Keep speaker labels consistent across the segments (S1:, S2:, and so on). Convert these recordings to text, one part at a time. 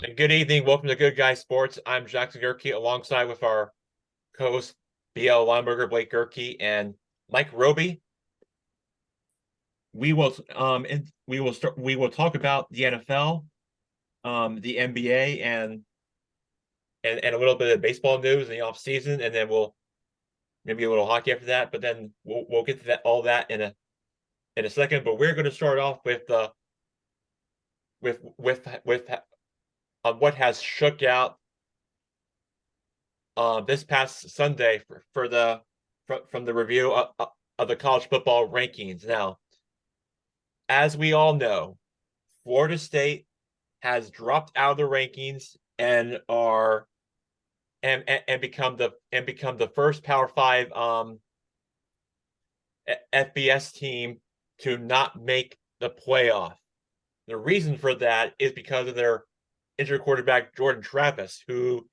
S1: And good evening. Welcome to Good Guy Sports. I'm Jackson Gerke alongside with our co-host BL Lineberger, Blake Gerke, and Mike Roby. We will talk about the NFL, the NBA, and a little bit of baseball news in the off season, and then we'll maybe a little hockey after that. But then we'll get to all that in a second. But we're going to start off with what has shook out this past Sunday from the review of the college football rankings. Now, as we all know, Florida State has dropped out of the rankings and become the first Power Five FBS team to not make the playoff. The reason for that is because of their injured quarterback Jordan Travis, who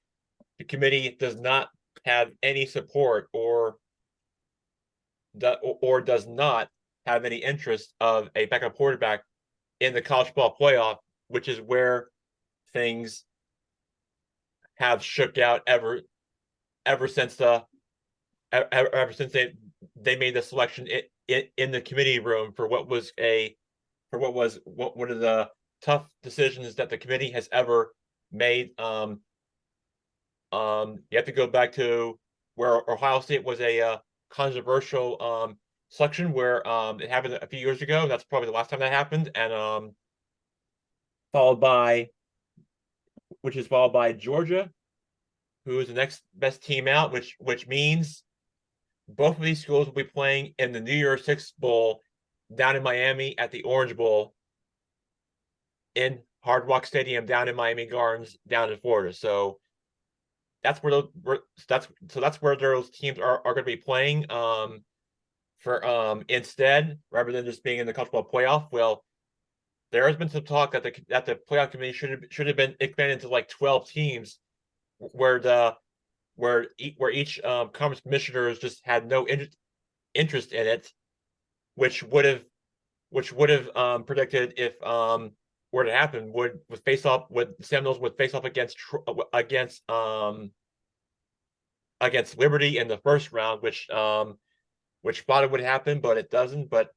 S1: the committee does not have any support or does not have any interest of a backup quarterback in the college football playoff, which is where things have shook out ever since they made the selection in the committee room for what was one of the tough decisions that the committee has ever made. You have to go back to where Ohio State was a controversial selection where it happened a few years ago. That's probably the last time that happened, and followed by followed by Georgia, who is the next best team out, which means both of these schools will be playing in the New Year's Six Bowl down in Miami at the Orange Bowl in Hard Rock Stadium down in Miami Gardens down in Florida. So that's where those teams are going to be playing for instead rather than just being in the college football playoff. Well, there has been some talk that the playoff committee should have been expanded to like 12 teams, where each conference commissioners just had no interest in it, which would have predicted if were to happen would Seminoles would face off against Liberty in the first round, which thought it would happen, but it doesn't. But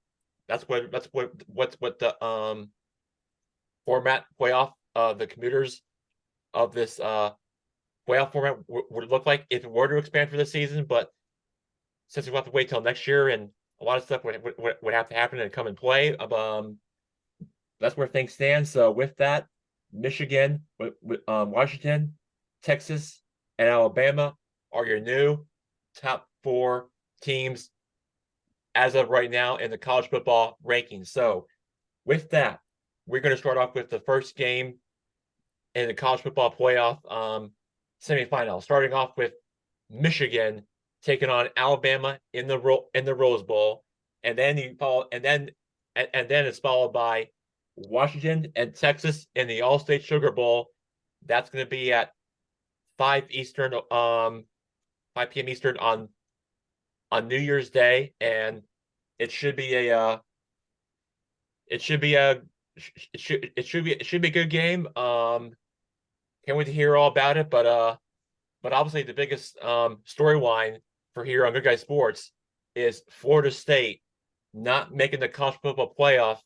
S1: that's what the format playoff the commuters of this playoff format would look like if it were to expand for this season. But since we have to wait till next year and a lot of stuff would have to happen and come and play, that's where things stand. So with that, Michigan, Washington, Texas, and Alabama are your new top four teams as of right now in the college football rankings. So with that, we're going to start off with the first game in the college football playoff semifinal, starting off with Michigan taking on Alabama in the Rose Bowl, and then it's followed by Washington and Texas in the All-State Sugar Bowl. That's going to be at 5 p.m. Eastern on New Year's Day, and it should be a it should be a it should be a good game. Can't wait to hear all about it, but obviously the biggest storyline for here on Good Guy Sports is Florida State not making the college football playoff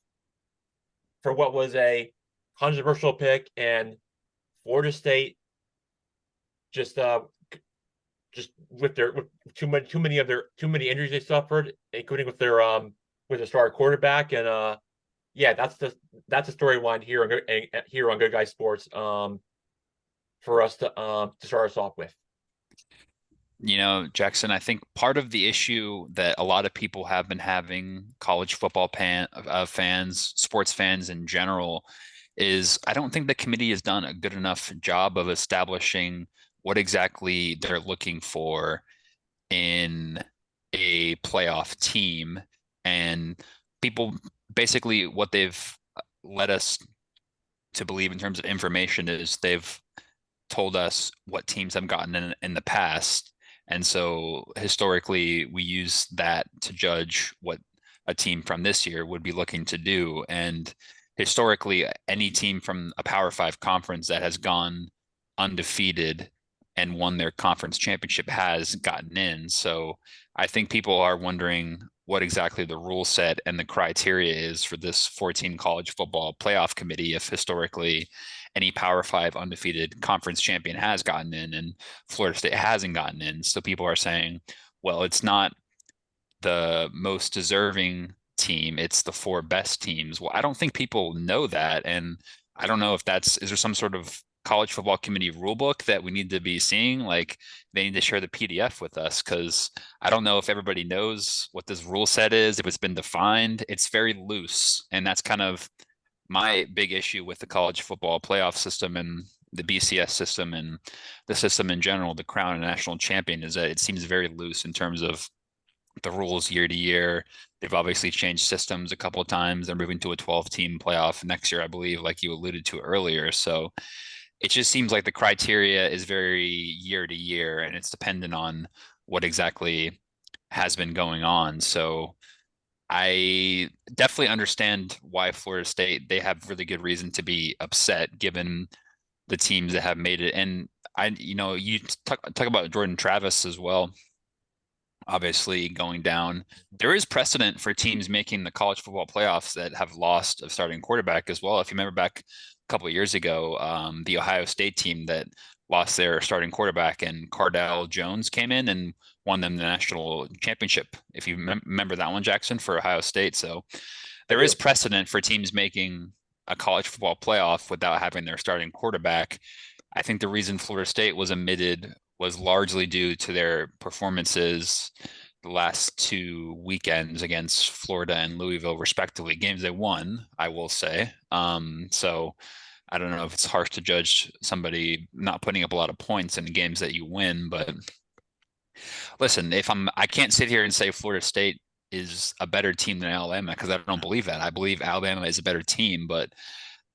S1: for what was a controversial pick, and Florida State just with too many injuries they suffered, including with their star quarterback, and yeah, that's the storyline here on Good Guy Sports for us to start us off with.
S2: Jackson, I think part of the issue that a lot of people have been having, college football fans, sports fans in general, is I don't think the committee has done a good enough job of establishing what exactly they're looking for in a playoff team. And people basically what they've led us to believe in terms of information is they've told us what teams have gotten in the past. And so historically, we use that to judge what a team from this year would be looking to do. And historically any team from a Power Five conference that has gone undefeated and won their conference championship has gotten in. So I think people are wondering what exactly the rule set and the criteria is for this 14 college football playoff committee if historically any Power Five undefeated conference champion has gotten in and Florida State hasn't gotten in. So people are saying, well, it's not the most deserving team, it's the four best teams. Well, I don't think people know that. And I don't know if is there some sort of college football committee rule book that we need to be seeing? Like they need to share the PDF with us because I don't know if everybody knows what this rule set is, if it's been defined. It's very loose. And that's kind of my big issue with the college football playoff system and the BCS system and the system in general, the crown and national champion, is that it seems very loose in terms of the rules year to year. They've obviously changed systems a couple of times. They're moving to a 12-team playoff next year, I believe, like you alluded to earlier. So it just seems like the criteria is very year to year and it's dependent on what exactly has been going on. So I definitely understand why Florida State, they have really good reason to be upset given the teams that have made it. And you talk about Jordan Travis as well, obviously going down. There is precedent for teams making the college football playoffs that have lost a starting quarterback as well. If you remember back a couple of years ago, the Ohio State team that lost their starting quarterback and Cardale Jones came in and won them the national championship. If you remember that one, Jackson, for Ohio State. So
S1: I
S2: there is
S1: do.
S2: precedent for teams making a college football playoff without having their starting quarterback. I think the reason Florida State was omitted was largely due to their performances the last 2 weekends against Florida and Louisville, respectively. Games they won, I will say. So I don't know if it's harsh to judge somebody not putting up a lot of points in games that you win, but listen, I can't sit here and say Florida State is a better team than Alabama because I don't believe that. I believe Alabama is a better team, but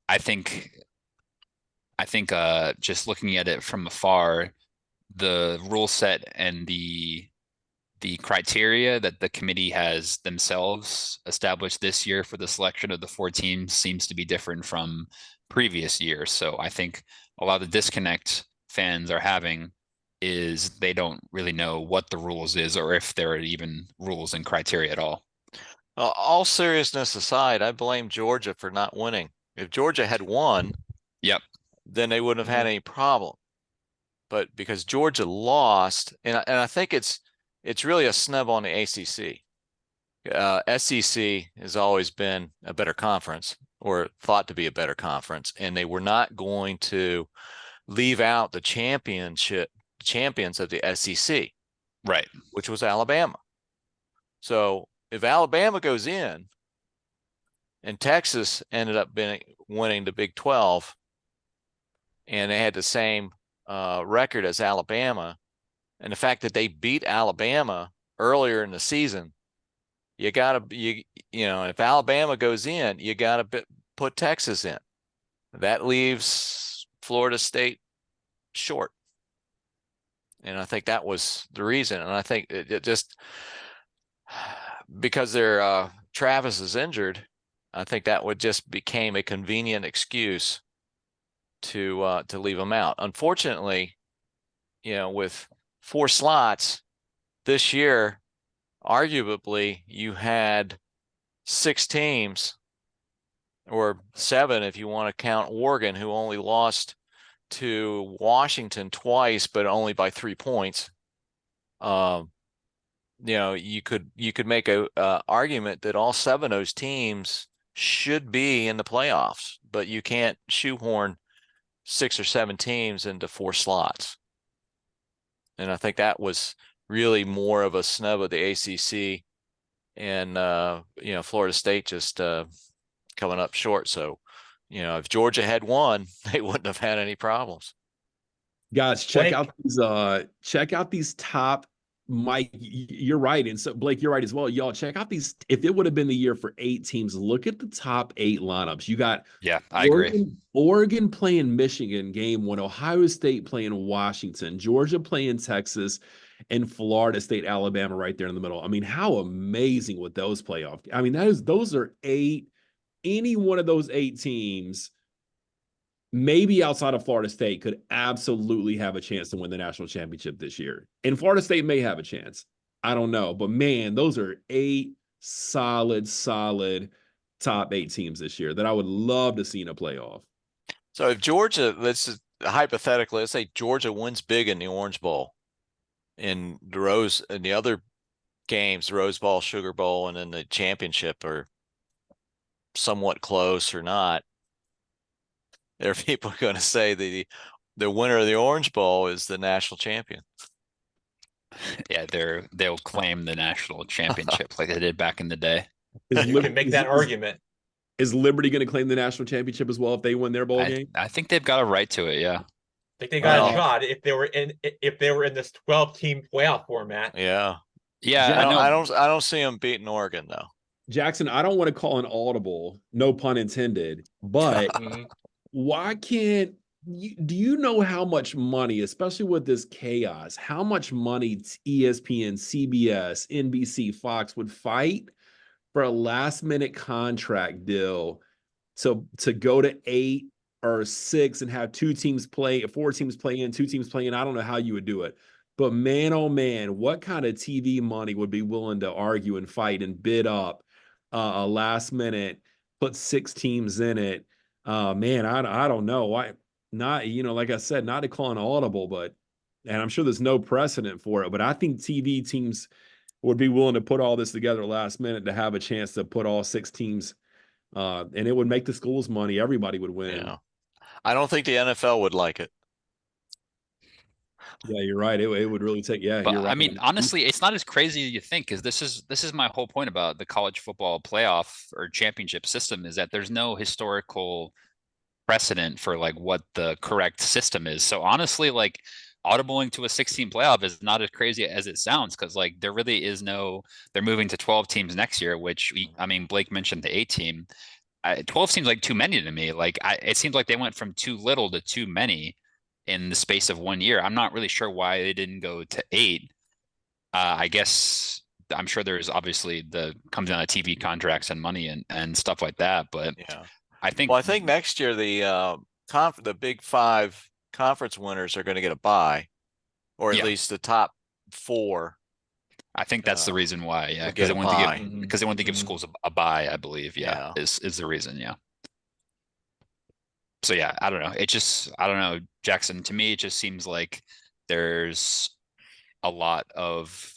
S2: I think just looking at it from afar, the rule set and the criteria that the committee has themselves established this year for the selection of the four teams seems to be different from previous years. So I think a lot of the disconnect fans are having is they don't really know what the rules is or if there are even rules and criteria at all.
S3: All seriousness aside, I blame Georgia for not winning. If Georgia had won,
S2: Yep.
S3: then they wouldn't have had any problem. But because Georgia lost, and I think it's really a snub on the ACC. SEC has always been a better conference or thought to be a better conference, and they were not going to leave out the champions of the SEC,
S2: Right.
S3: which was Alabama. So if Alabama goes in and Texas ended up winning the Big 12 and they had the same record as Alabama, and the fact that they beat Alabama earlier in the season, if Alabama goes in, you got to put Texas in. That leaves Florida State short. And I think that was the reason. And I think it just because Travis is injured, I think that would just became a convenient excuse to leave him out. Unfortunately, with 4 slots this year, arguably you had 6 teams, or 7 if you want to count Oregon, who only lost to Washington twice, but only by 3 points. You could make a argument that all 7 of those teams should be in the playoffs, but you can't shoehorn 6 or 7 teams into 4 slots. And I think that was really more of a snub of the ACC, and Florida State just coming up short. So, if Georgia had won, they wouldn't have had any problems.
S4: Guys, check out these top. Mike, you're right. And so Blake, you're right as well. Y'all check out these. If it would have been the year for 8 teams, look at the top 8 lineups. You got
S2: I agree.
S4: Oregon playing Michigan game 1, Ohio State playing Washington, Georgia playing Texas, and Florida State, Alabama right there in the middle. I mean, how amazing would those playoff? I mean, those are 8 any one of those 8 teams, maybe outside of Florida State, could absolutely have a chance to win the national championship this year. And Florida State may have a chance. I don't know. But man, those are 8 solid top 8 teams this year that I would love to see in a playoff.
S3: So if Georgia, hypothetically, let's say Georgia wins big in the Orange Bowl, in the other games, the Rose Bowl, Sugar Bowl, and then the championship are somewhat close or not, there are people going to say the winner of the Orange Bowl is the national champion.
S2: Yeah, they'll claim the national championship like they did back in the day.
S1: You can make that argument.
S4: Is Liberty going to claim the national championship as well if they win their bowl game?
S2: I think they've got a right to it. Yeah.
S1: I think they got a shot if they were in this 12-team playoff format.
S3: Yeah.
S2: Yeah.
S3: I don't see them beating Oregon though.
S4: Jackson, I don't want to call an audible, no pun intended, but why can't do you know how much money, especially with this chaos, how much money ESPN, CBS, NBC, Fox would fight for a last minute contract deal to go to 8 or 6 and have 4 teams play in, 2 teams play in? I don't know how you would do it. But man, oh man, what kind of TV money would be willing to argue and fight and bid up a last minute, put 6 teams in it? Man, I don't know. Why not? Like I said, not to call an audible, and I'm sure there's no precedent for it, but I think TV teams would be willing to put all this together last minute to have a chance to put all 6 teams, and it would make the schools money. Everybody would win.
S3: Yeah. I don't think the NFL would like it.
S4: Yeah, you're right. It would really take. Yeah,
S2: but
S4: you're right.
S2: I mean, honestly, it's not as crazy as you think, because this is my whole point about the college football playoff or championship system, is that there's no historical precedent for like what the correct system is. So honestly, like audibling to a 16 playoff is not as crazy as it sounds, because like there really is they're moving to 12 teams next year, which I mean, Blake mentioned the 8 team. 12 seems like too many to me. Like it seems like they went from too little to too many in the space of 1 year. I'm not really sure why they didn't go to 8. I guess I'm sure there's obviously comes down to TV contracts and money and stuff like that. But
S3: yeah,
S2: I think
S3: next year the Big 5 conference winners are going to get a bye, or at least the top 4.
S2: I think that's the reason why. Yeah,
S3: because
S2: they want to give schools a bye, I believe. Yeah, is the reason. Yeah. So yeah, I don't know. I don't know, Jackson. To me, it just seems like there's a lot of,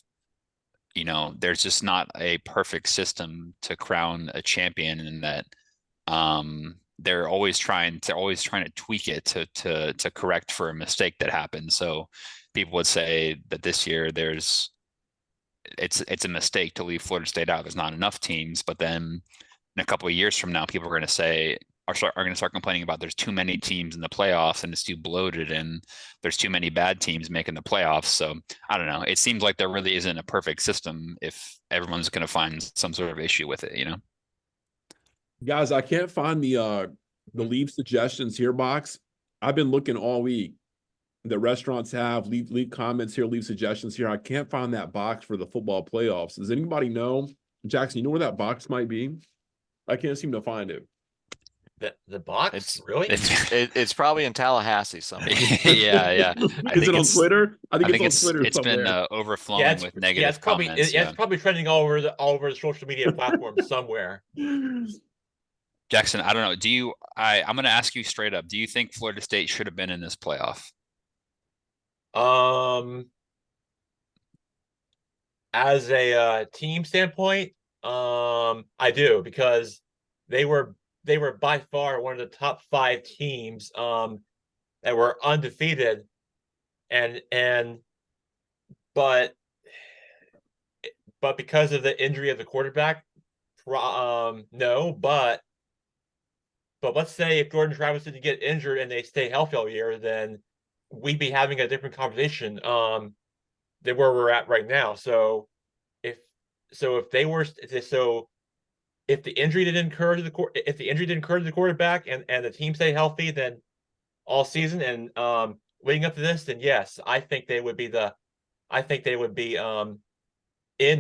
S2: there's just not a perfect system to crown a champion, and that they're always trying to tweak it to correct for a mistake that happened. So people would say that this year it's a mistake to leave Florida State out. There's not enough teams, but then in a couple of years from now, people are going to say, are going to start complaining about there's too many teams in the playoffs and it's too bloated and there's too many bad teams making the playoffs. So I don't know. It seems like there really isn't a perfect system if everyone's going to find some sort of issue with it,
S4: Guys, I can't find the leave suggestions here box. I've been looking all week. The restaurants have leave comments here, leave suggestions here. I can't find that box for the football playoffs. Does anybody know? Jackson, you know where that box might be? I can't seem to find it.
S1: The box? Really?
S3: It's probably in Tallahassee somewhere.
S2: Yeah.
S4: Is it on Twitter? I think it's on Twitter.
S2: It's been overflowing with negative comments.
S1: It's probably trending all over the social media platforms somewhere.
S2: Jackson, I don't know. I'm going to ask you straight up. Do you think Florida State should have been in this playoff?
S1: As a team standpoint, I do, because they were by far one of the top 5 teams that were undefeated, but because of the injury of the quarterback, no. But let's say if Jordan Travis didn't get injured and they stay healthy all year, then we'd be having a different conversation than where we're at right now. So if the injury didn't occur to the quarterback and the team stay healthy, then all season and leading up to this, then yes, I think they would be in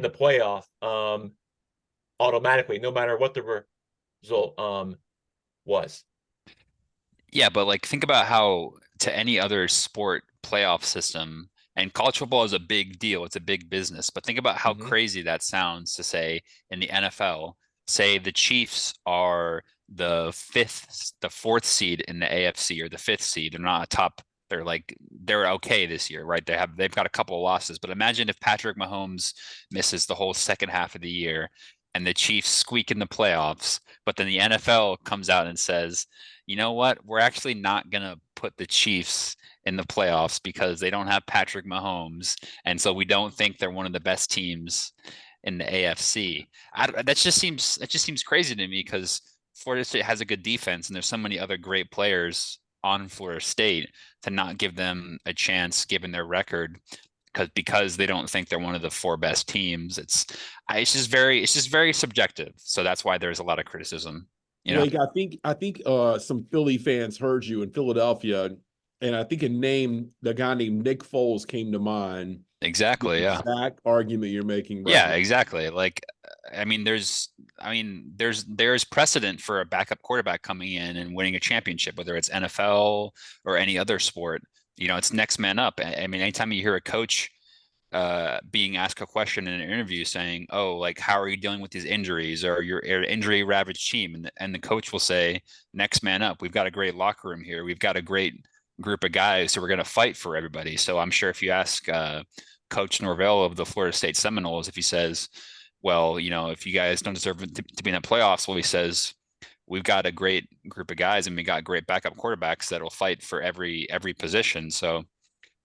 S1: the playoff automatically, no matter what result was.
S2: Yeah, but like think about how to any other sport playoff system, and college football is a big deal. It's a big business. But think about how crazy that sounds to say in the NFL, say the Chiefs are the fourth seed in the AFC or the fifth seed. They're not a top. They're okay this year, right? They've got a couple of losses. But imagine if Patrick Mahomes misses the whole second half of the year and the Chiefs squeak in the playoffs, but then the NFL comes out and says, you know what? We're actually not going to put the Chiefs in the playoffs because they don't have Patrick Mahomes. And so we don't think they're one of the best teams in the AFC. That just seems crazy to me because Florida State has a good defense and there's so many other great players on Florida State to not give them a chance given their record because they don't think they're one of the four best teams. It's just very subjective. So that's why there's a lot of criticism.
S4: Blake, I think some Philly fans heard you in Philadelphia, and I think the guy named Nick Foles came to mind.
S2: Exactly.
S4: The
S2: Yeah.
S4: exact argument you're making. Right
S2: Yeah,
S4: now.
S2: exactly. There's precedent for a backup quarterback coming in and winning a championship, whether it's NFL or any other sport. It's next man up. I mean, anytime you hear a coach being asked a question in an interview saying, "Oh, like how are you dealing with these injuries or your injury ravaged team?" and the coach will say, "Next man up. We've got a great locker room here. We've got a great group of guys, so we're going to fight for everybody." So I'm sure if you ask Coach Norvell of the Florida State Seminoles, if he says, "Well, if you guys don't deserve to be in the playoffs," well, he says, "We've got a great group of guys and we got great backup quarterbacks that'll fight for every position." So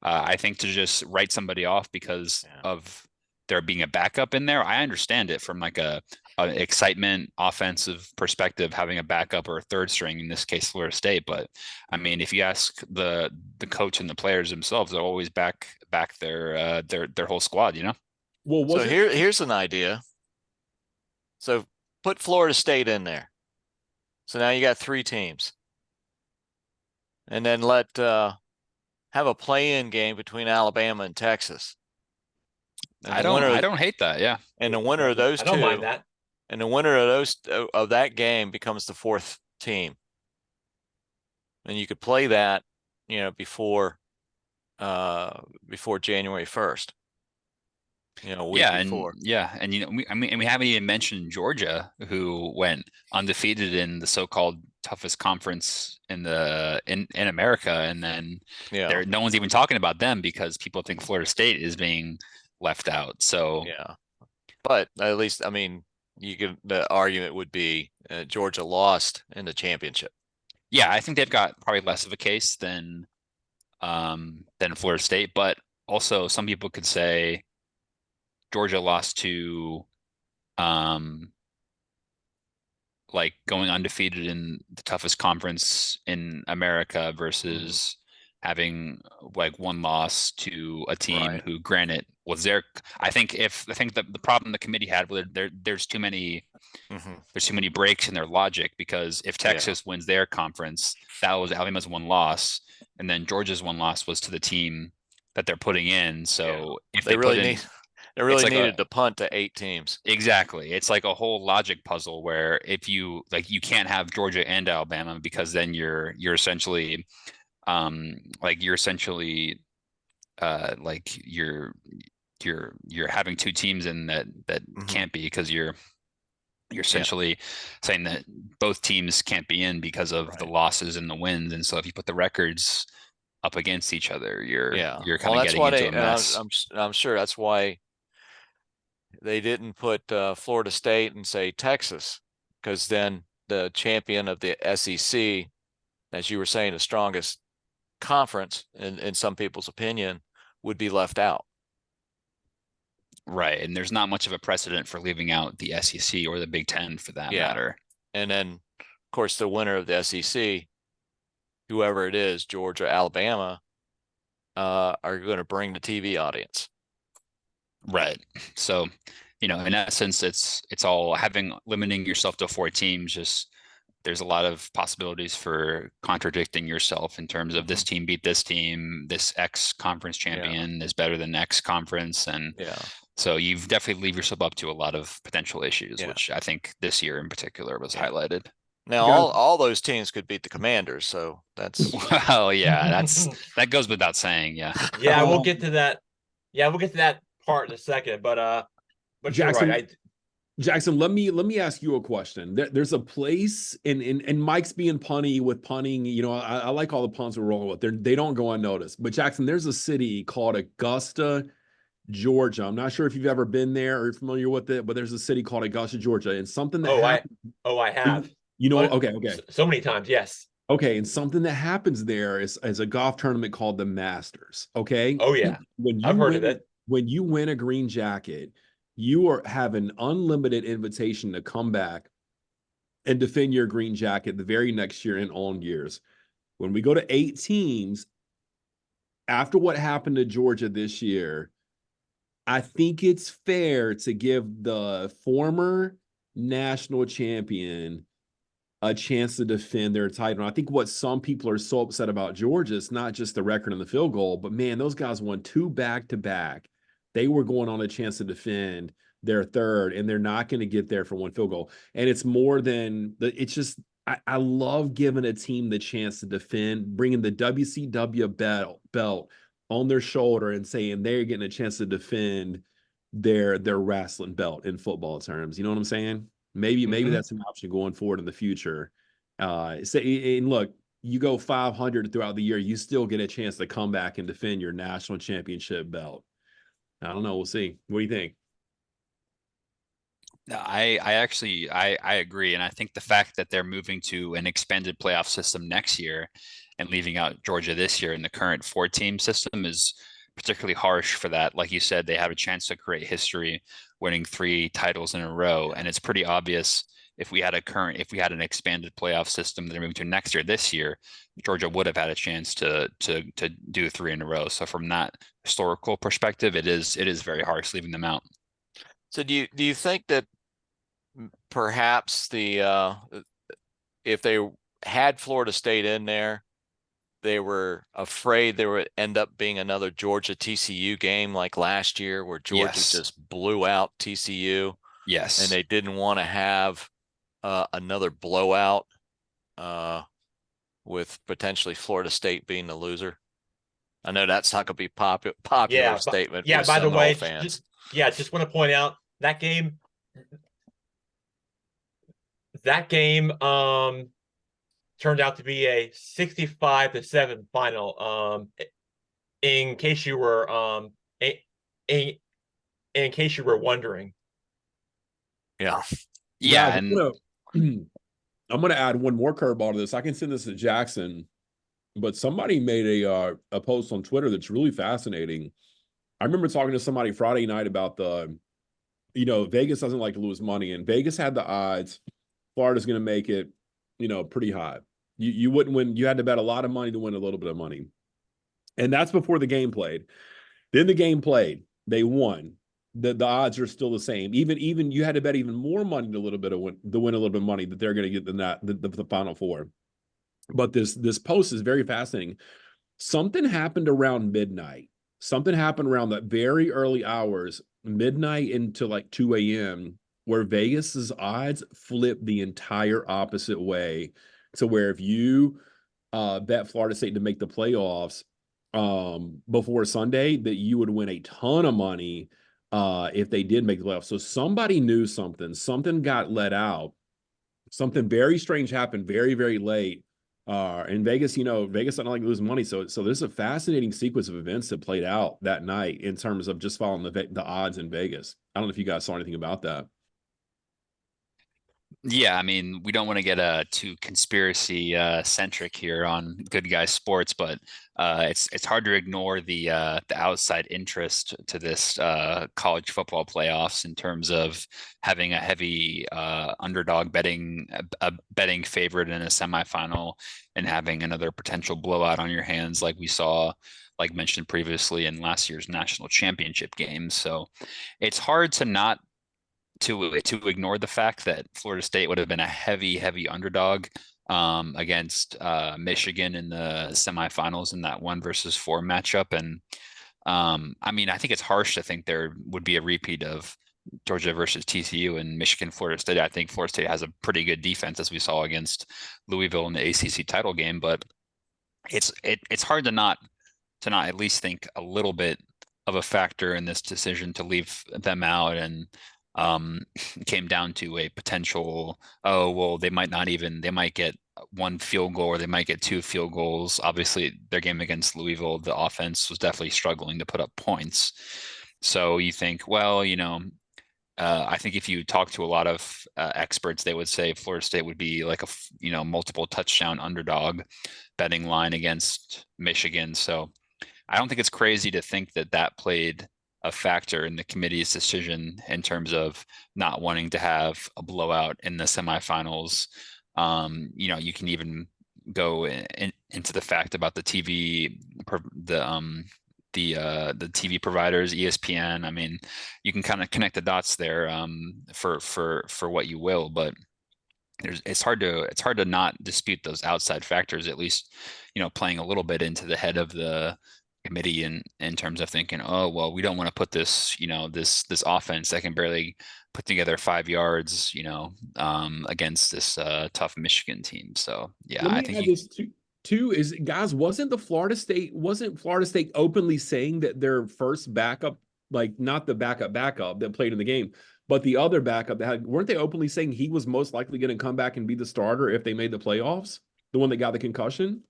S2: I think to just write somebody off because of there being a backup in there, I understand it from like an excitement offensive perspective, having a backup or a third string, in this case, Florida State. But I mean, if you ask the coach and the players themselves, they'll always back their whole squad,
S4: Well,
S3: So here's an idea. So put Florida State in there. So now you got 3 teams. And then have a play-in game between Alabama and Texas. And
S2: I don't hate that. Yeah.
S3: And the winner of those
S1: I don't mind
S3: two,
S1: that.
S3: and the winner of that game becomes the 4th team. And you could play that, before January 1st. A week before.
S2: And we haven't even mentioned Georgia, who went undefeated in the so-called toughest conference in America, and then no one's even talking about them because people think Florida State is being left out. So
S3: but at least the argument would be Georgia lost in the championship.
S2: Yeah, I think they've got probably less of a case than Florida State, but also some people could say Georgia lost to like going undefeated in the toughest conference in America versus having like one loss to a team who, granted, was there. I think that the problem the committee had with there's too many breaks in their logic, because if Texas wins their conference, that was Alabama's one loss, and then Georgia's one loss was to the team that they're putting in. So if they really
S3: needed to punt to 8 teams.
S2: Exactly. It's like a whole logic puzzle where if you you can't have Georgia and Alabama, because then you're essentially you're having 2 teams in that can't be, because you're essentially saying that both teams can't be in because of the losses and the wins. And so if you put the records up against each other, you're kind of getting into a mess.
S3: I'm sure that's why they didn't put Florida State and say Texas, because then the champion of the SEC, as you were saying, the strongest conference in some people's opinion, would be left out.
S2: Right. And there's not much of a precedent for leaving out the SEC or the Big Ten for that matter.
S3: And then, of course, the winner of the SEC, whoever it is, Georgia, Alabama, are going to bring the TV audience.
S2: Right. So, in essence, it's all limiting yourself to 4 teams. Just there's a lot of possibilities for contradicting yourself in terms of this team beat this team, this X conference champion is better than X conference, and So you've definitely leave yourself up to a lot of potential issues,
S3: Yeah.
S2: which I think this year in particular was
S3: Yeah.
S2: highlighted.
S3: Now
S4: You guys-
S3: all those teams could beat the Commanders, so that's
S2: Well, yeah, that goes without saying. Yeah.
S1: Yeah, we'll
S4: Um,
S1: get to that. Yeah, we'll get to that part in a second. But you're
S4: Jackson,
S1: right.
S4: Jackson, let me ask you a question. There's a place, and Mike's being punny with punning. You know, I like all the puns we're rolling with. They don't go unnoticed. But Jackson, there's a city called Augusta, Georgia. I'm not sure if you've ever been there or familiar with it, but there's a city called Augusta, Georgia, and something that
S1: Oh,
S4: happened.
S1: I have.
S4: You know,
S1: But
S4: okay.
S1: so many times, yes.
S4: Okay, and something that happens there is a golf tournament called the Masters. Okay,
S1: Oh yeah,
S4: when
S1: I've
S4: you
S1: heard of
S4: win,
S1: it.
S4: when you win a green jacket, you have an unlimited invitation to come back and defend your green jacket the very next year in on years. When we go to 8 teams, after what happened to Georgia this year, I think it's fair to give the former national champion a chance to defend their title. And I think what some people are so upset about Georgia is not just the record and the field goal, but man, those guys won 2 back-to-back. They were going on a chance to defend their third, and they're not going to get there for 1 field goal. And it's more than it's just I love giving a team the chance to defend, bringing the WCW belt on their shoulder and saying they're getting a chance to defend their wrestling belt in football terms. You know what I'm saying? Maybe that's an option going forward in the future. And look, you go 500 throughout the year, you still get a chance to come back and defend your national championship belt. I don't know. We'll see. What do you think?
S2: I agree, and I think the fact that they're moving to an expanded playoff system next year and leaving out Georgia this year in the current 4-team system is particularly harsh for that. Like you said, they have a chance to create history, winning 3 titles in a row, and it's pretty obvious if we had an expanded playoff system that they're moving to next year, this year, Georgia would have had a chance to do 3 in a row. So from that historical perspective, it is very harsh leaving them out.
S3: so do you think that perhaps if they had Florida State in there, they were afraid there would end up being another Georgia TCU game like last year where Georgia
S2: Yes.
S3: just blew out TCU,
S2: Yes.
S3: and they didn't want to have another blowout with potentially Florida State being the loser. I know that's not going to be popular statement
S1: yeah.
S3: with
S1: By the
S3: Seminole
S1: way,
S3: fans.
S1: just want to point out that game. That game turned out to be a 65-7 final. In case you were in case you were wondering.
S3: Yeah.
S2: Yeah,
S4: Guys,
S2: and
S4: I'm gonna add one more curveball to this. I can send this to Jackson, but somebody made a post on Twitter that's really fascinating. I remember talking to somebody Friday night about Vegas doesn't like to lose money, and Vegas had the odds Florida's going to make it, pretty high. You wouldn't win. You had to bet a lot of money to win a little bit of money. And that's before the game played. Then the game played. They won. The odds are still the same. Even you had to bet even more money to win a little bit of money that they're going to get the Final Four. But this post is very fascinating. Something happened around midnight. Something happened around that very early hours, midnight into like 2 a.m., where Vegas's odds flipped the entire opposite way to where if you bet Florida State to make the playoffs before Sunday, that you would win a ton of money if they did make the playoffs. So somebody knew something got let out. Something very strange happened very, very late. In Vegas, Vegas doesn't like losing money. So there's a fascinating sequence of events that played out that night in terms of just following the odds in Vegas. I don't know if you guys saw anything about that.
S2: yeah, I mean, we don't want to get too conspiracy centric here on Good Guys Sports, but it's hard to ignore the outside interest to this college football playoffs in terms of having a heavy underdog betting favorite in a semifinal and having another potential blowout on your hands, like we saw, like mentioned previously in last year's national championship games. So it's hard to ignore the fact that Florida State would have been a heavy underdog against Michigan in the semifinals in that 1-4 matchup. And I mean, I think it's harsh to think there would be a repeat of Georgia versus TCU and Michigan, Florida State. I think Florida State has a pretty good defense, as we saw against Louisville in the ACC title game, but it's hard to not at least think a little bit of a factor in this decision to leave them out. And came down to a potential, oh, well, they might get one field goal or they might get two field goals. Obviously, their game against Louisville, the offense was definitely struggling to put up points. So you think, well, I think if you talk to a lot of experts, they would say Florida State would be like a multiple touchdown underdog betting line against Michigan. So I don't think it's crazy to think that that played a factor in the committee's decision in terms of not wanting to have a blowout in the semifinals. You can even go into the fact about the TV, the TV providers, ESPN. I mean, you can kind of connect the dots there for what you will, but it's hard to not dispute those outside factors, at least, playing a little bit into the head of the committee in terms of thinking, oh, well, we don't want to put this, this offense that can barely put together 5 yards, against this tough Michigan team. So yeah,
S4: Let
S2: I
S4: me
S2: think
S4: add this too is, guys, wasn't Florida State openly saying that their first backup, like not the backup that played in the game, but the other backup weren't they openly saying he was most likely going to come back and be the starter if they made the playoffs? The one that got the concussion?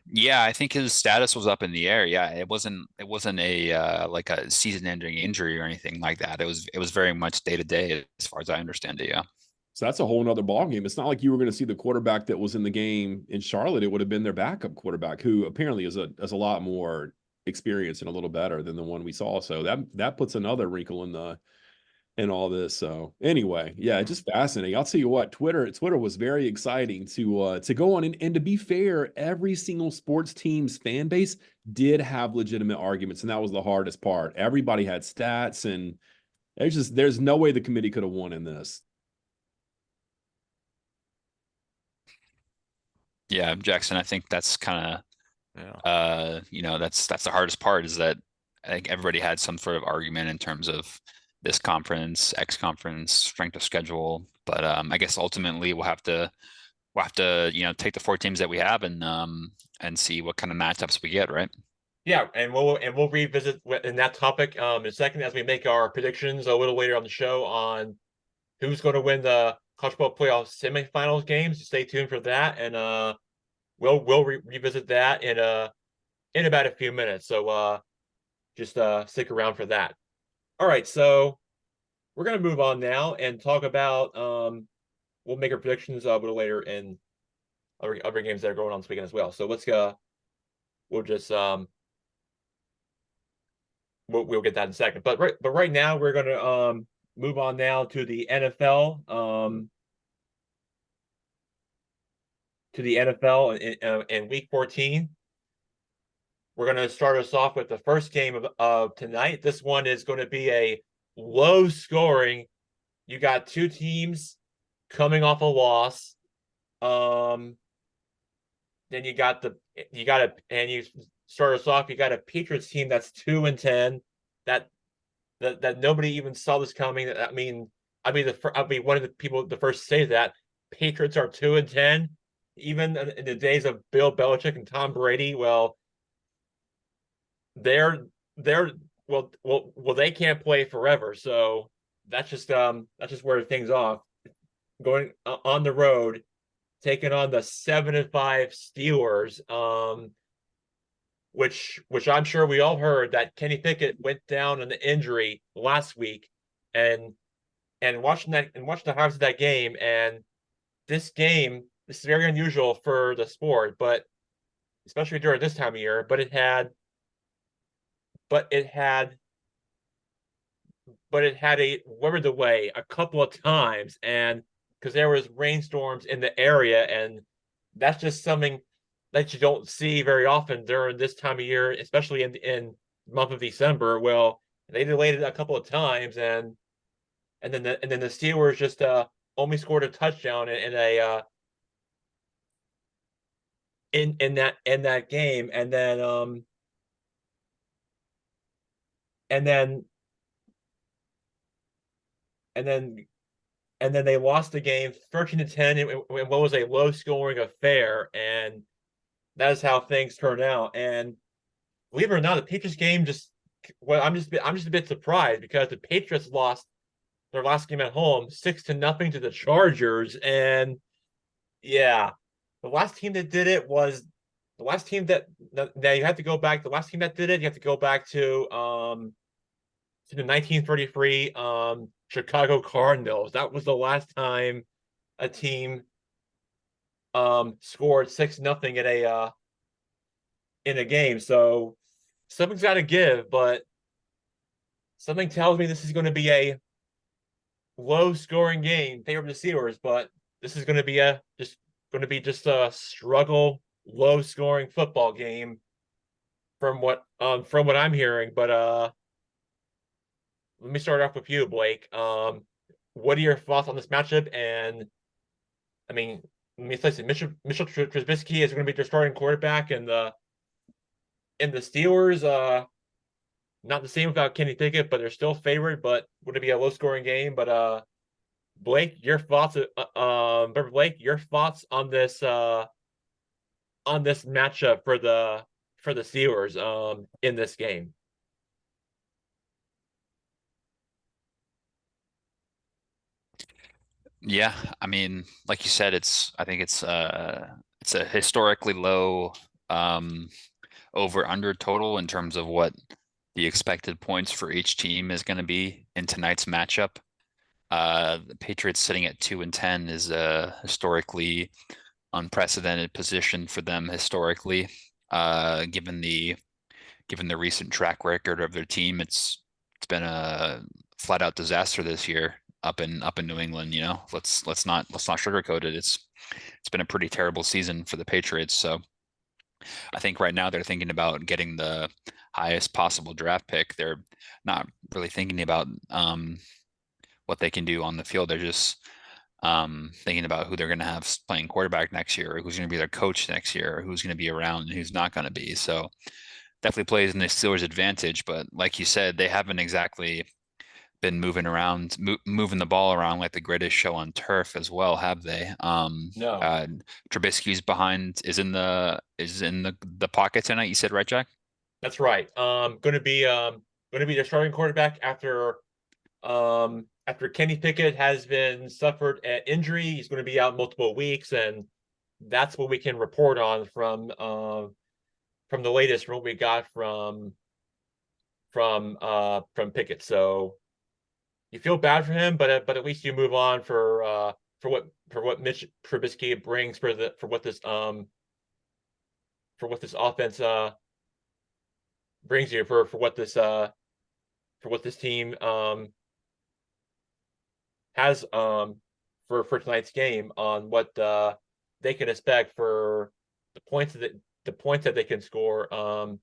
S2: Yeah, I think his status was up in the air. Yeah, it wasn't a like a season-ending injury or anything like that. It was very much day to day as far as I understand it. Yeah.
S4: So that's a whole nother ballgame. It's not like you were going to see the quarterback that was in the game in Charlotte. It would have been their backup quarterback, who apparently is a lot more experienced and a little better than the one we saw. So that puts another wrinkle in all this. So anyway, yeah, it's just fascinating. I'll tell you what, Twitter was very exciting to go on, and to be fair, every single sports team's fan base did have legitimate arguments, and that was the hardest part. Everybody had stats, and there's no way the committee could have won in this.
S2: Yeah, Jackson, I think that's kind
S3: Yeah.
S2: of that's the hardest part, is that I think everybody had some sort of argument in terms of this conference, X conference, strength of schedule. But I guess ultimately we'll have to take the 4 teams that we have and see what kind of matchups we get, right?
S1: Yeah, and we'll revisit in that topic in a second as we make our predictions a little later on the show on who's going to win the college football playoff semifinals games. Stay tuned for that, and we'll revisit that in about a few minutes. So just stick around for that. All right, so we're gonna move on now and talk about we'll make our predictions a little later in other games that are going on this weekend as well. So let's we'll just we'll get that in a second. But right now we're gonna move on now to the NFL in week 14. We're going to start us off with the first game of tonight. This one is going to be a low scoring. You got 2 teams coming off a loss. Then you start us off. You got a Patriots team that's 2-10. That nobody even saw this coming. I'll be one of the people the first to say that Patriots are 2-10. Even in the days of Bill Belichick and Tom Brady, well, they're they can't play forever. So that's just where things off. Going on the road, taking on the 7-5 Steelers, which I'm sure we all heard that Kenny Pickett went down on the injury last week, and watching the highlights of that game, and this is very unusual for the sport, but especially during this time of year. But it had a withered away a couple of times, and because there was rainstorms in the area, and that's just something that you don't see very often during this time of year, especially in the month of December. Well, they delayed it a couple of times, and then the Steelers just only scored a touchdown in that game, and then and then and then and then they lost the game 13-10 in what was a low scoring affair, and that is how things turned out. And believe it or not, the Patriots game just well, I'm just a bit surprised because the Patriots lost their last game at home 6-0 to the Chargers, and yeah, the last team that did it was the last team that now you have to go back. The last team that did it, you have to go back to the 1933 Chicago Cardinals. That was the last time a team scored 6-0 in a game. So something's got to give, but something tells me this is going to be a low scoring game, favorable to the Steelers, but this is going to be just a struggle, low scoring football game from what I'm hearing. But let me start off with you, Blake. What are your thoughts on this matchup? And I mean, let me say it. Mitchell Trubisky is going to be their starting quarterback, and the Steelers, not the same without Kenny Pickett, but they're still favored. But would it be a low scoring game? But Blake, your thoughts? Blake, your thoughts on this matchup for the Steelers in this game?
S2: Yeah, I mean, like you said, I think it's a historically low over under total in terms of what the expected points for each team is going to be in tonight's matchup. The Patriots sitting at 2-10 is a historically unprecedented position for them historically, given the recent track record of their team. It's been a flat out disaster this year up in New England. You know, let's not sugarcoat it. It's been a pretty terrible season for the Patriots. So I think right now they're thinking about getting the highest possible draft pick. They're not really thinking about what they can do on the field. They're just thinking about who they're going to have playing quarterback next year, or who's going to be their coach next year, or who's going to be around and who's not going to be. So definitely plays in the Steelers' advantage. But like you said, they haven't exactly been moving around, moving the ball around like the greatest show on turf as well, have they?
S1: No.
S2: Trubisky's is in the pocket tonight. You said, right, Jack?
S1: That's right. Going to be their starting quarterback after Kenny Pickett has been suffered an injury. He's going to be out multiple weeks, and that's what we can report on from the latest from what we got from Pickett. So you feel bad for him, but at least you move on for what Mitch Trubisky brings for what this offense brings you for what this team has for tonight's game on what they can expect for the points that they can score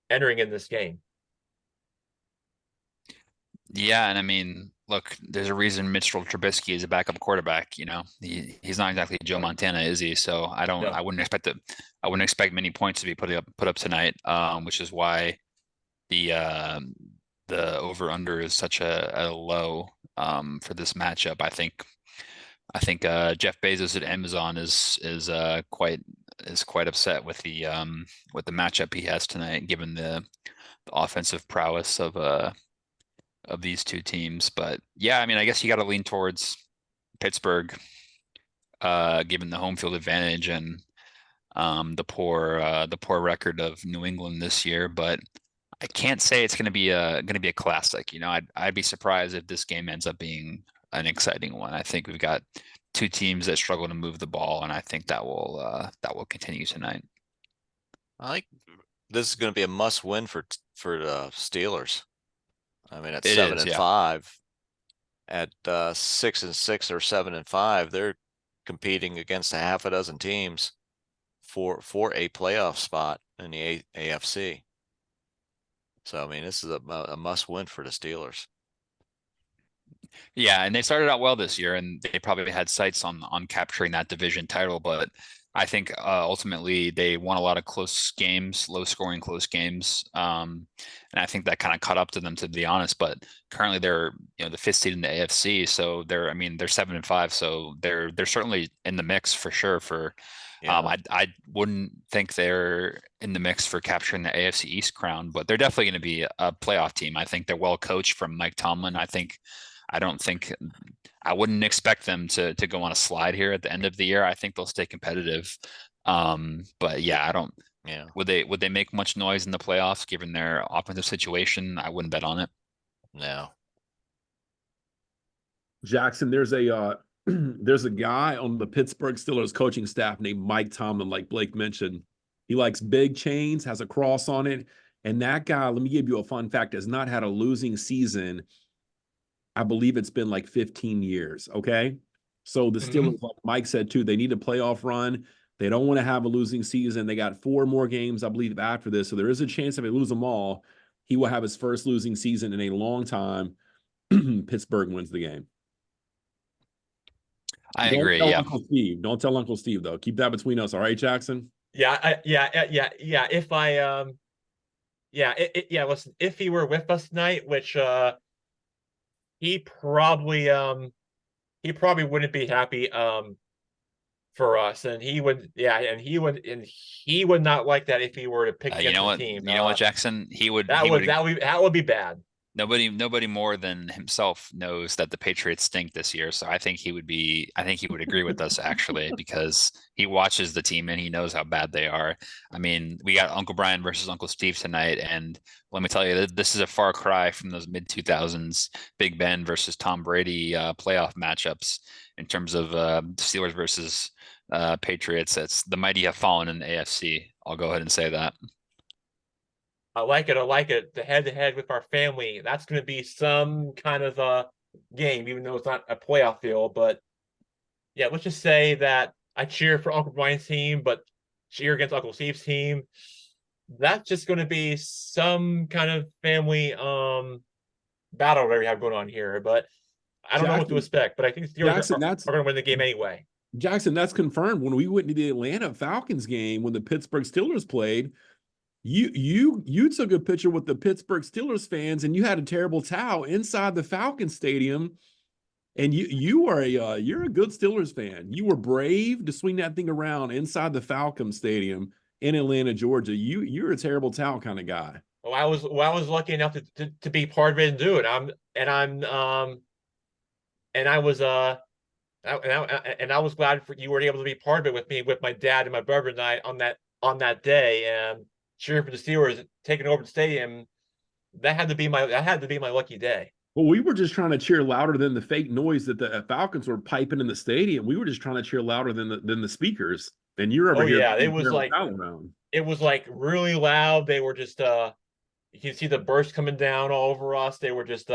S1: entering in this game.
S2: Yeah, and I mean, look, there's a reason Mitchell Trubisky is a backup quarterback. You know, he's not exactly Joe Montana, is he? So
S1: No.
S2: I wouldn't expect many points to be put up tonight. Which is why the over under is such a low for this matchup. I think Jeff Bezos at Amazon is quite upset with the matchup he has tonight, given the offensive prowess of these two teams. But yeah, I mean, I guess you got to lean towards Pittsburgh, given the home field advantage and the poor record of New England this year. But I can't say it's going to be a classic. You know, I'd be surprised if this game ends up being an exciting one. I think we've got two teams that struggle to move the ball, and I think that will continue tonight.
S3: I think this is going to be a must win for the Steelers. I mean, at
S2: It
S3: 7-5, at 6-6 or 7-5, they're competing against a half a dozen teams for a playoff spot in the AFC. So I mean, this is a must win for the Steelers.
S2: Yeah, and they started out well this year, and they probably had sights on capturing that division title. But I think ultimately they won a lot of close games, low scoring close games. And I think that kind of caught up to them, to be honest. But currently they're, the fifth seed in the AFC. So they're 7-5. So they're certainly in the mix for sure for I wouldn't think they're in the mix for capturing the AFC East crown, but they're definitely going to be a playoff team. I think they're well coached from Mike Tomlin. I wouldn't expect them to go on a slide here at the end of the year. I think they'll stay competitive. But yeah, I don't.
S3: Yeah.
S2: Would they make much noise in the playoffs given their offensive situation? I wouldn't bet on it.
S3: No.
S4: Jackson, there's a there's a guy on the Pittsburgh Steelers coaching staff named Mike Tomlin, like Blake mentioned. He likes big chains, has a cross on it. And that guy, let me give you a fun fact, has not had a losing season. I believe it's been like 15 years. Okay. So the Steelers, like Mike said too, they need a playoff run. They don't want to have a losing season. They got 4 more games, I believe, after this. So there is a chance if they lose them all, he will have his first losing season in a long time. Pittsburgh wins the game.
S2: I
S4: Don't
S2: agree.
S4: tell
S2: Yeah.
S4: Uncle Steve. Don't tell Uncle Steve though. Keep that between us. All right, Jackson.
S1: Yeah. If I listen, if he were with us tonight, which he probably wouldn't be happy for us, and he would not like that if he were to pick
S2: You
S1: against
S2: know
S1: the
S2: what?
S1: team.
S2: You know what, Jackson?
S1: That would be bad.
S2: Nobody more than himself knows that the Patriots stink this year. So I think he would agree with us actually, because he watches the team and he knows how bad they are. I mean, we got Uncle Brian versus Uncle Steve tonight, and let me tell you, this is a far cry from those mid-2000s Big Ben versus Tom Brady playoff matchups in terms of Steelers versus Patriots. It's the mighty have fallen in the AFC. I'll go ahead and say that.
S1: I like it. The head-to-head with our family. That's going to be some kind of a game, even though it's not a playoff feel. But yeah, let's just say that I cheer for Uncle Brian's team, but cheer against Uncle Steve's team. That's just going to be some kind of family battle that we have going on here. But I don't know what to expect. But I think the Steelers are going to win the game anyway.
S4: Jackson, that's confirmed. When we went to the Atlanta Falcons game, when the Pittsburgh Steelers played, you took a picture with the Pittsburgh Steelers fans, and you had a terrible towel inside the Falcon Stadium. And you're a good Steelers fan. You were brave to swing that thing around inside the Falcon Stadium in Atlanta, Georgia. You're a terrible towel kind of guy.
S1: Well, I was lucky enough to be part of it and do it. I was glad for you were able to be part of it with me, with my dad and my brother and I on that day, and cheering for the Steelers taking over the stadium. That had to be my lucky day.
S4: Well, we were just trying to cheer louder than the fake noise that the Falcons were piping in the stadium. We were just trying to cheer louder than the speakers. And you're over here.
S1: Yeah, it was like really loud. They were just you can see the burst coming down all over us. They were just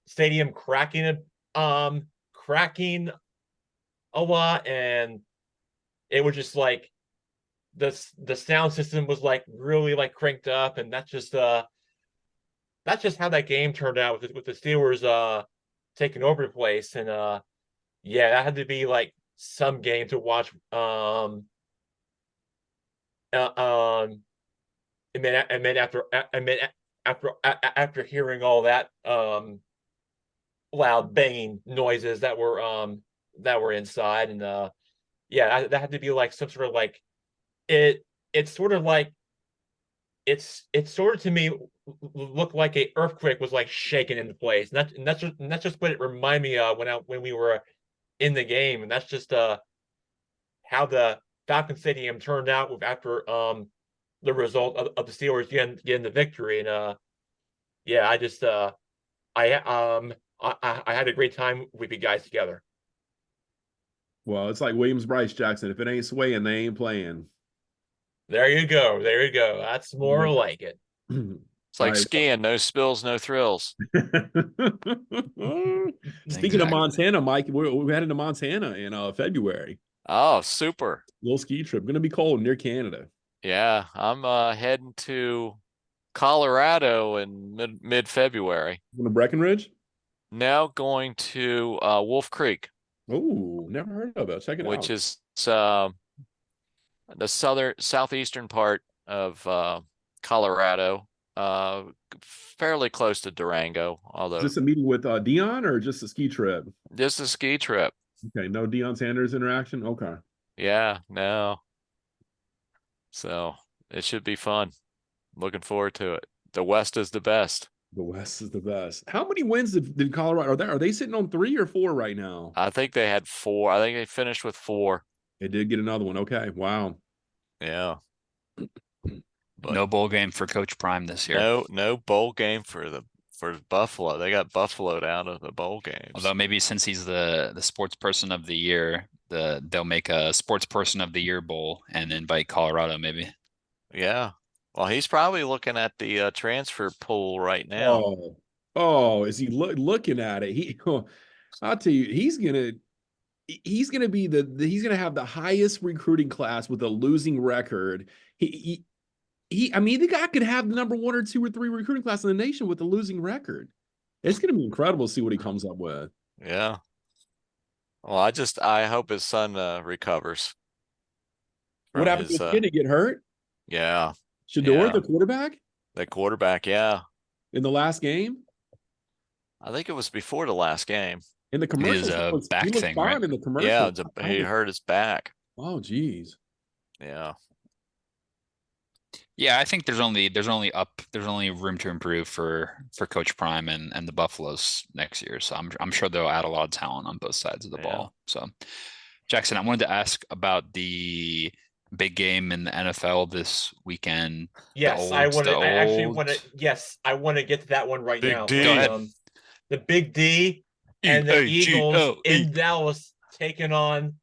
S1: stadium cracking a lot, and it was just like the sound system was like really like cranked up, and that's just how that game turned out with the Steelers taking over the place. And yeah, that had to be like some game to watch. And then after hearing all that loud banging noises that were inside, and yeah, that had to be like some sort of like it's sort of like it's sort of to me looked like a earthquake was like shaking into place, and that's just what it reminded me of when we were in the game. And that's just how the Falcon Stadium turned out after the result of the Steelers getting the victory. And yeah, I had a great time with you guys together.
S4: Well, it's like Williams Bryce, Jackson. If it ain't swaying, they ain't playing.
S1: There you go. That's more like it.
S3: It's like skiing, no spills, no thrills.
S4: Speaking of Montana, Mike, we're heading to Montana in February.
S3: Oh, super.
S4: Little ski trip. Going to be cold near Canada.
S3: Yeah, I'm heading to Colorado in mid-February.
S4: Going to Breckenridge?
S3: Now going to Wolf Creek.
S4: Oh, never heard of it. Check it out.
S3: Which is the southeastern part of Colorado, fairly close to Durango,
S4: Is
S3: although
S4: this a meeting with Dion or just a ski trip?
S3: just a ski trip.
S4: Okay, no Dion Sanders interaction. Okay.
S3: Yeah, no. So it should be fun. Looking forward to it. The West is the best.
S4: The West is the best. How many wins did Colorado? Are they sitting on 3 or 4 right now?
S3: I think they had 4. I think they finished with 4.
S4: They did get another one. Okay, wow.
S3: Yeah. But
S2: No bowl game for Coach Prime this year.
S3: no bowl game for Buffalo. They got Buffaloed out of the bowl games.
S2: Although maybe since he's the sports person of the year, they'll make a sports person of the year bowl and invite Colorado maybe.
S3: Yeah. Well, he's probably looking at the transfer pool right now.
S4: Is he looking at it? I'll tell you, he's gonna be he's gonna have the highest recruiting class with a losing record. I mean, the guy could have the number 1 or 2 or 3 recruiting class in the nation with a losing record. It's gonna be incredible to see what he comes up with.
S3: Yeah. Well, I hope his son recovers.
S4: What happened to his kid to get hurt?
S3: Yeah.
S4: Shador,
S3: Yeah.
S4: the quarterback?
S3: The quarterback, yeah.
S4: In the last game?
S3: I think it was before the last game.
S4: In the commercials,
S2: a back
S4: he looked
S2: thing,
S4: fine
S2: right?
S4: in the commercial.
S3: Yeah, he hurt his back.
S4: Oh, geez.
S3: Yeah.
S2: Yeah, I think there's only room to improve for Coach Prime and the Buffaloes next year. So I'm sure they'll add a lot of talent on both sides of the ball. So Jackson, I wanted to ask about the big game in the NFL this weekend.
S1: Yes, I want to get to that one right
S3: Big
S1: now.
S3: D.
S2: Go ahead.
S1: The Big D and the Eagles in Dallas taking on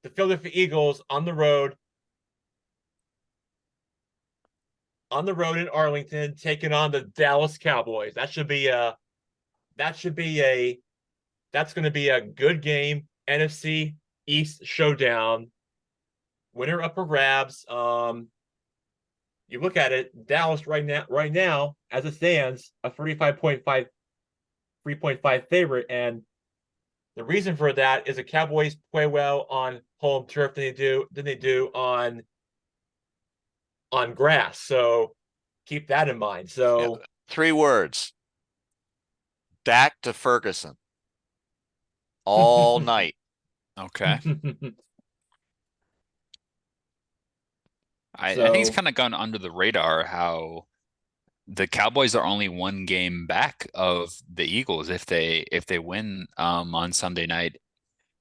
S1: the Philadelphia Eagles on the road in Arlington, taking on the Dallas Cowboys. That's going to be a good game. NFC East showdown. Winner up for grabs. You look at it, Dallas right now, as it stands, a 3.5 favorite, and the reason for that is the Cowboys play well on home turf than they do on grass. So keep that in mind. So
S3: 3 words. Dak to Ferguson. All night.
S2: Okay. I think it's kind of gone under the radar how the Cowboys are only 1 game back of the Eagles. If they win on Sunday night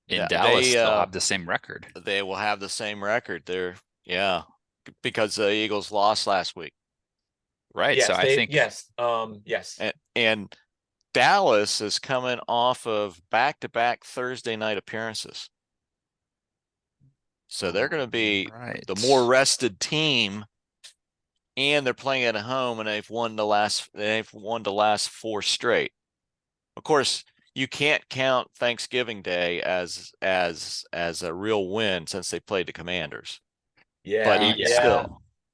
S2: in Dallas, they'll have the same record.
S3: They will have the same record. Because the Eagles lost last week.
S2: Right.
S1: Yes,
S2: so I think
S1: yes.
S3: And Dallas is coming off of back-to-back Thursday night appearances. So they're going to be the more rested team, and they're playing at home, and they've won the last 4 straight. Of course, you can't count Thanksgiving Day as a real win since they played the Commanders.
S1: Yeah,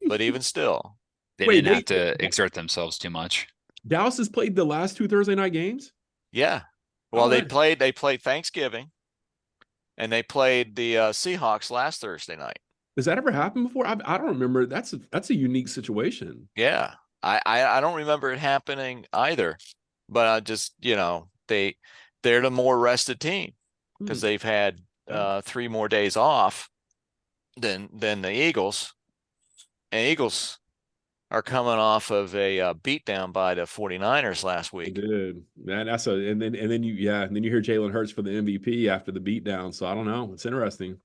S3: but even still,
S2: they didn't have to exert themselves too much.
S4: Dallas has played the last 2 Thursday night games?
S3: Yeah. Well, they played Thanksgiving, and they played the Seahawks last Thursday night.
S4: Has that ever happened before? I don't remember. That's a unique situation.
S3: Yeah. I don't remember it happening either, but I just, they're the more rested team because they've had 3 more days off than the Eagles. And Eagles are coming off of a beatdown by the 49ers last week.
S4: They did. Man, and then you hear Jalen Hurts for the MVP after the beatdown. So I don't know. It's interesting.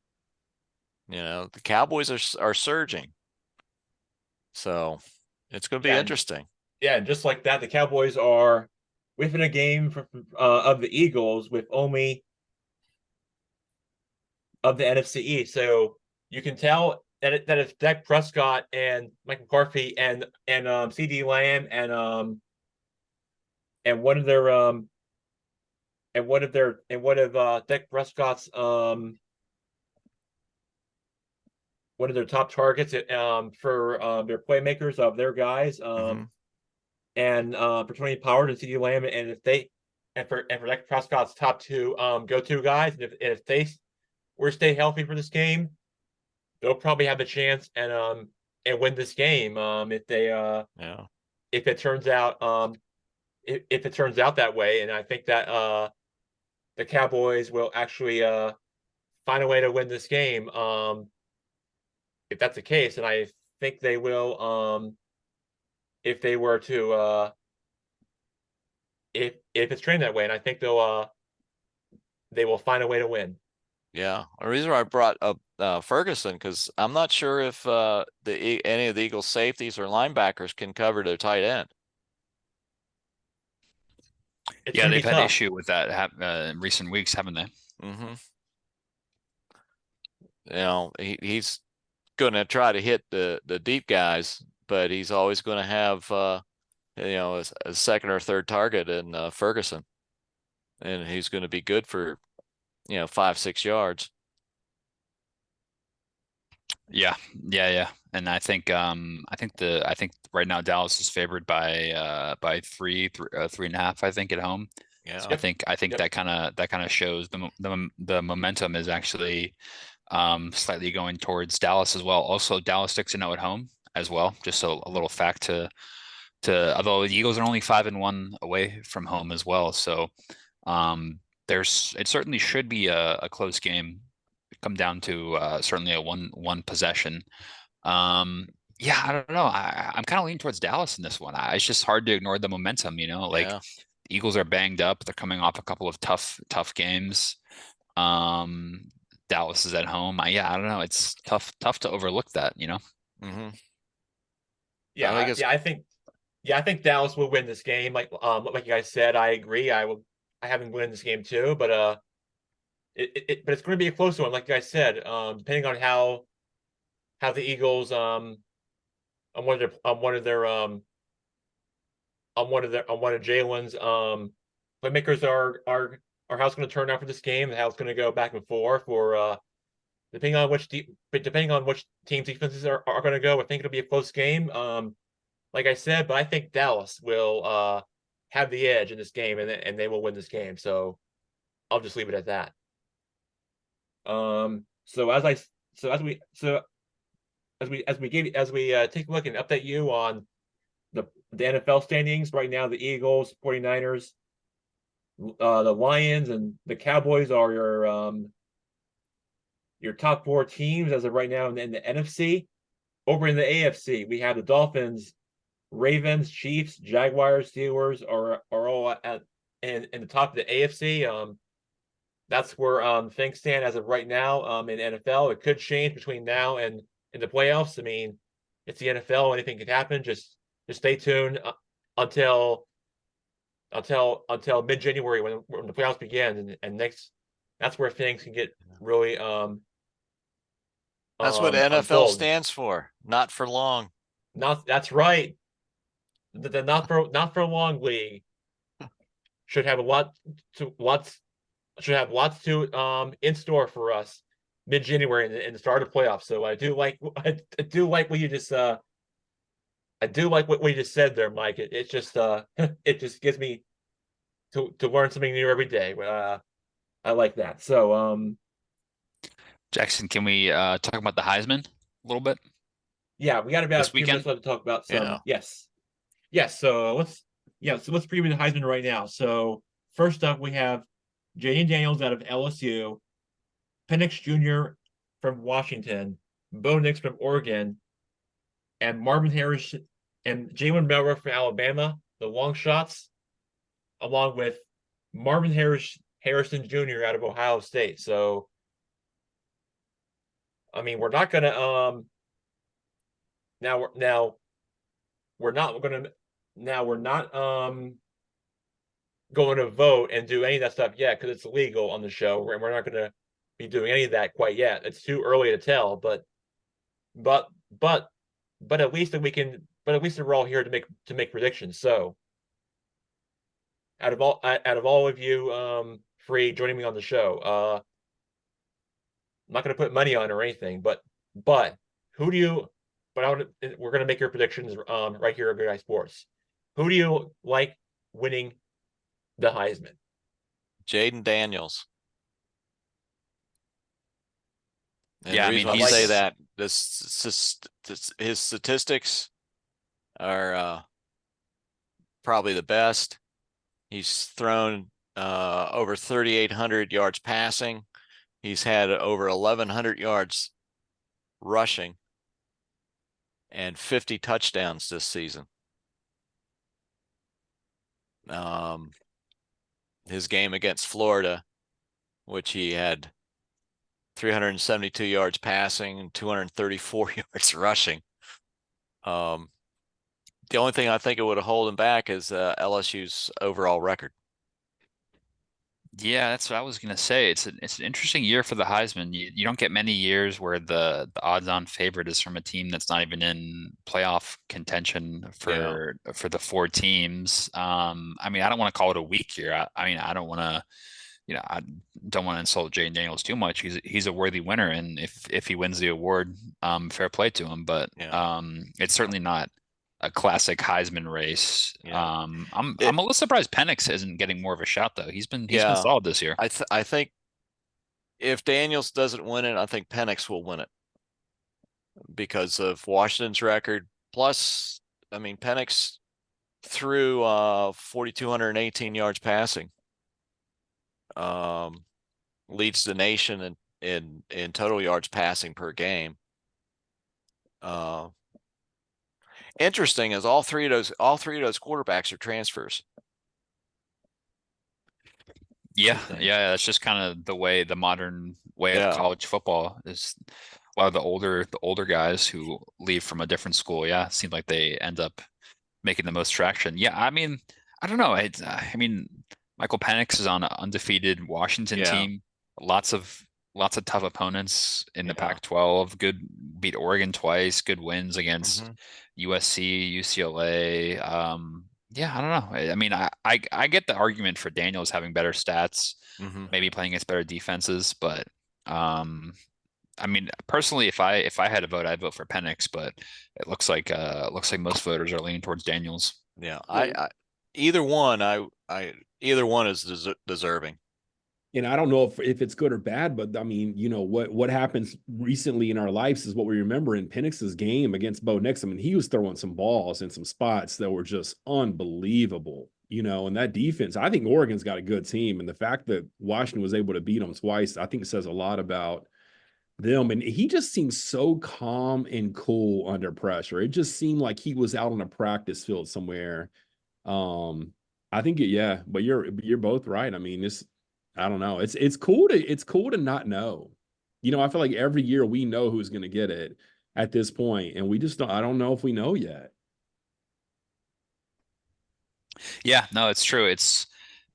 S3: The Cowboys are surging. So it's going to be interesting.
S1: Yeah, and just like that, the Cowboys are within a game of the Eagles with only of the NFC East. So you can tell that it's Dak Prescott and Mike McCarthy and CD Lamb and one of Dak Prescott's one of their top targets for their playmakers of their guys and for Tony Pollard and CD Lamb, and for Dak Prescott's top 2 go-to guys, and if they were to stay healthy for this game, they'll probably have a chance and win this game if they
S3: Yeah.
S1: if it turns out if it turns out that way. And I think that the Cowboys will actually find a way to win this game if that's the case. And I think they will if they were to if it's trained that way. And I think they will find a way to win.
S3: Yeah. The reason why I brought up Ferguson, because I'm not sure if any of the Eagles safeties or linebackers can cover their tight end.
S1: It's
S2: Yeah,
S1: gonna
S2: they've
S1: be
S2: had
S1: tough.
S2: issue with that in recent weeks, haven't they?
S3: Mm-hmm. You know, he's going to try to hit the deep guys, but he's always going to have you know, a second or third target in Ferguson, and he's going to be good for, you know, 5-6 yards.
S2: Yeah, yeah. And I think right now Dallas is favored by three and a half, I think, at home.
S3: Yeah.
S2: So I think
S1: Yep.
S2: that kind of shows the momentum is actually slightly going towards Dallas as well. Also, Dallas 6-0 at home as well. Just a little fact to although the Eagles are only 5-1 away from home as well. So it certainly should be a close game. Come down to certainly a one possession. Yeah, I don't know. I'm kind of leaning towards Dallas in this one. It's just hard to ignore the momentum, like
S3: Yeah.
S2: the Eagles are banged up. They're coming off a couple of tough games. Dallas is at home. Yeah, I don't know. It's tough to overlook that.
S3: Mm-hmm.
S1: Yeah,
S3: I think it's
S1: I think Dallas will win this game. Like you guys said, I agree. I have them win this game too, but but it's going to be a close one, like you guys said. Depending on how the Eagles on one of their on one of Jalen's playmakers are how it's going to turn out for this game, and how it's going to go back and forth, or depending on which team's defenses are going to go. I think it'll be a close game. Like I said, but I think Dallas will have the edge in this game, and they will win this game. So I'll just leave it at that. So as I so as we so as we take a look and update you on the NFL standings right now, the Eagles, 49ers, the Lions, and the Cowboys are your top four teams as of right now in the NFC. Over in the AFC, we have the Dolphins, Ravens, Chiefs, Jaguars, Steelers are all in the top of the AFC. That's where things stand as of right now in the NFL. It could change between now and in the playoffs. I mean, it's the NFL. Anything could happen. Just stay tuned until mid-January when the playoffs begin, and next that's where things can get really
S3: that's what NFL
S1: unfold.
S3: stands for. Not for long.
S1: Not that's right. The not for long league should have lots to in store for us mid-January and the start of playoffs. So I do like what you just I do like what we just said there, Mike. It just it just gives me to learn something new every day. I like that. So
S2: Jackson, can we talk about the Heisman a little bit
S1: yeah, we got about a
S2: this
S1: few minutes
S2: weekend?
S1: left to talk about some.
S3: Yeah.
S1: Yes. So let's preview the Heisman right now. So first up, we have Jaden Daniels out of LSU, Penix Jr. from Washington, Bo Nix from Oregon, and Marvin Harris and Jalen Milroe from Alabama, the long shots, along with Marvin Harrison Jr. out of Ohio State. So I mean, we're not gonna now we're not gonna now we're not going to vote and do any of that stuff yet because it's illegal on the show, and we're not going to be doing any of that quite yet. It's too early to tell, but but at least we're all here to make predictions. So out of all of you free joining me on the show, I'm not going to put money on or anything, but who do you we're going to make your predictions right here at Good Guy Sports. Who do you like winning the Heisman?
S3: Jaden Daniels. And
S2: Yeah,
S3: the
S2: I
S3: reason
S2: mean,
S3: I say
S2: he's
S3: that his statistics are probably the best. He's thrown over 3,800 yards passing. He's had over 1,100 yards rushing and 50 touchdowns this season. His game against Florida, which he had 372 yards passing and 234 yards rushing. The only thing I think it would have held him back is LSU's overall record.
S2: Yeah, that's what I was gonna say. It's an interesting year for the Heisman. You don't get many years where the odds-on favorite is from a team that's not even in playoff contention
S3: Yeah.
S2: for the four teams. I mean, I don't want to call it a weak year. I mean, I don't want to, I don't want to insult Jay Daniels too much. He's a worthy winner, and if he wins the award, fair play to him. But
S3: Yeah.
S2: it's certainly not a classic Heisman race.
S3: Yeah.
S2: I'm
S3: It,
S2: a little surprised Penix isn't getting more of a shot though. He's been
S3: yeah.
S2: solid this year.
S3: I think if Daniels doesn't win it, I think Penix will win it because of Washington's record. Plus, I mean, Penix threw 4,218 yards passing. Leads the nation in total yards passing per game. Interesting is all three of those quarterbacks are transfers.
S2: Yeah, that's just kind of the modern way of
S3: Yeah.
S2: college football is a lot of the older guys who leave from a different school. Yeah, it seems like they end up making the most traction. Yeah, I mean, I don't know. I mean, Michael Penix is on an undefeated Washington
S3: Yeah.
S2: team. Lots of tough opponents in the
S3: Yeah.
S2: Pac-12. Beat Oregon twice. Good wins against
S3: Mhm.
S2: USC, UCLA. Yeah, I don't know. I mean, I get the argument for Daniels having better stats,
S3: Mhm.
S2: maybe playing against better defenses, but I mean, personally, if I had a vote, I'd vote for Penix, but it looks like most voters are leaning towards Daniels.
S3: Yeah.
S4: Yeah.
S3: Either one either one is deserving.
S4: And I don't know if it's good or bad, but I mean, what happens recently in our lives is what we remember in Penix's game against Bo Nix. I mean, he was throwing some balls in some spots that were just unbelievable, and that defense. I think Oregon's got a good team, and the fact that Washington was able to beat them twice, I think it says a lot about them. And he just seems so calm and cool under pressure. It just seemed like he was out on a practice field somewhere. I think yeah, but you're both right. I mean, I don't know. It's cool to not know. I feel like every year we know who's going to get it at this point, and we just don't. I don't know if we know yet.
S2: Yeah, no, it's true.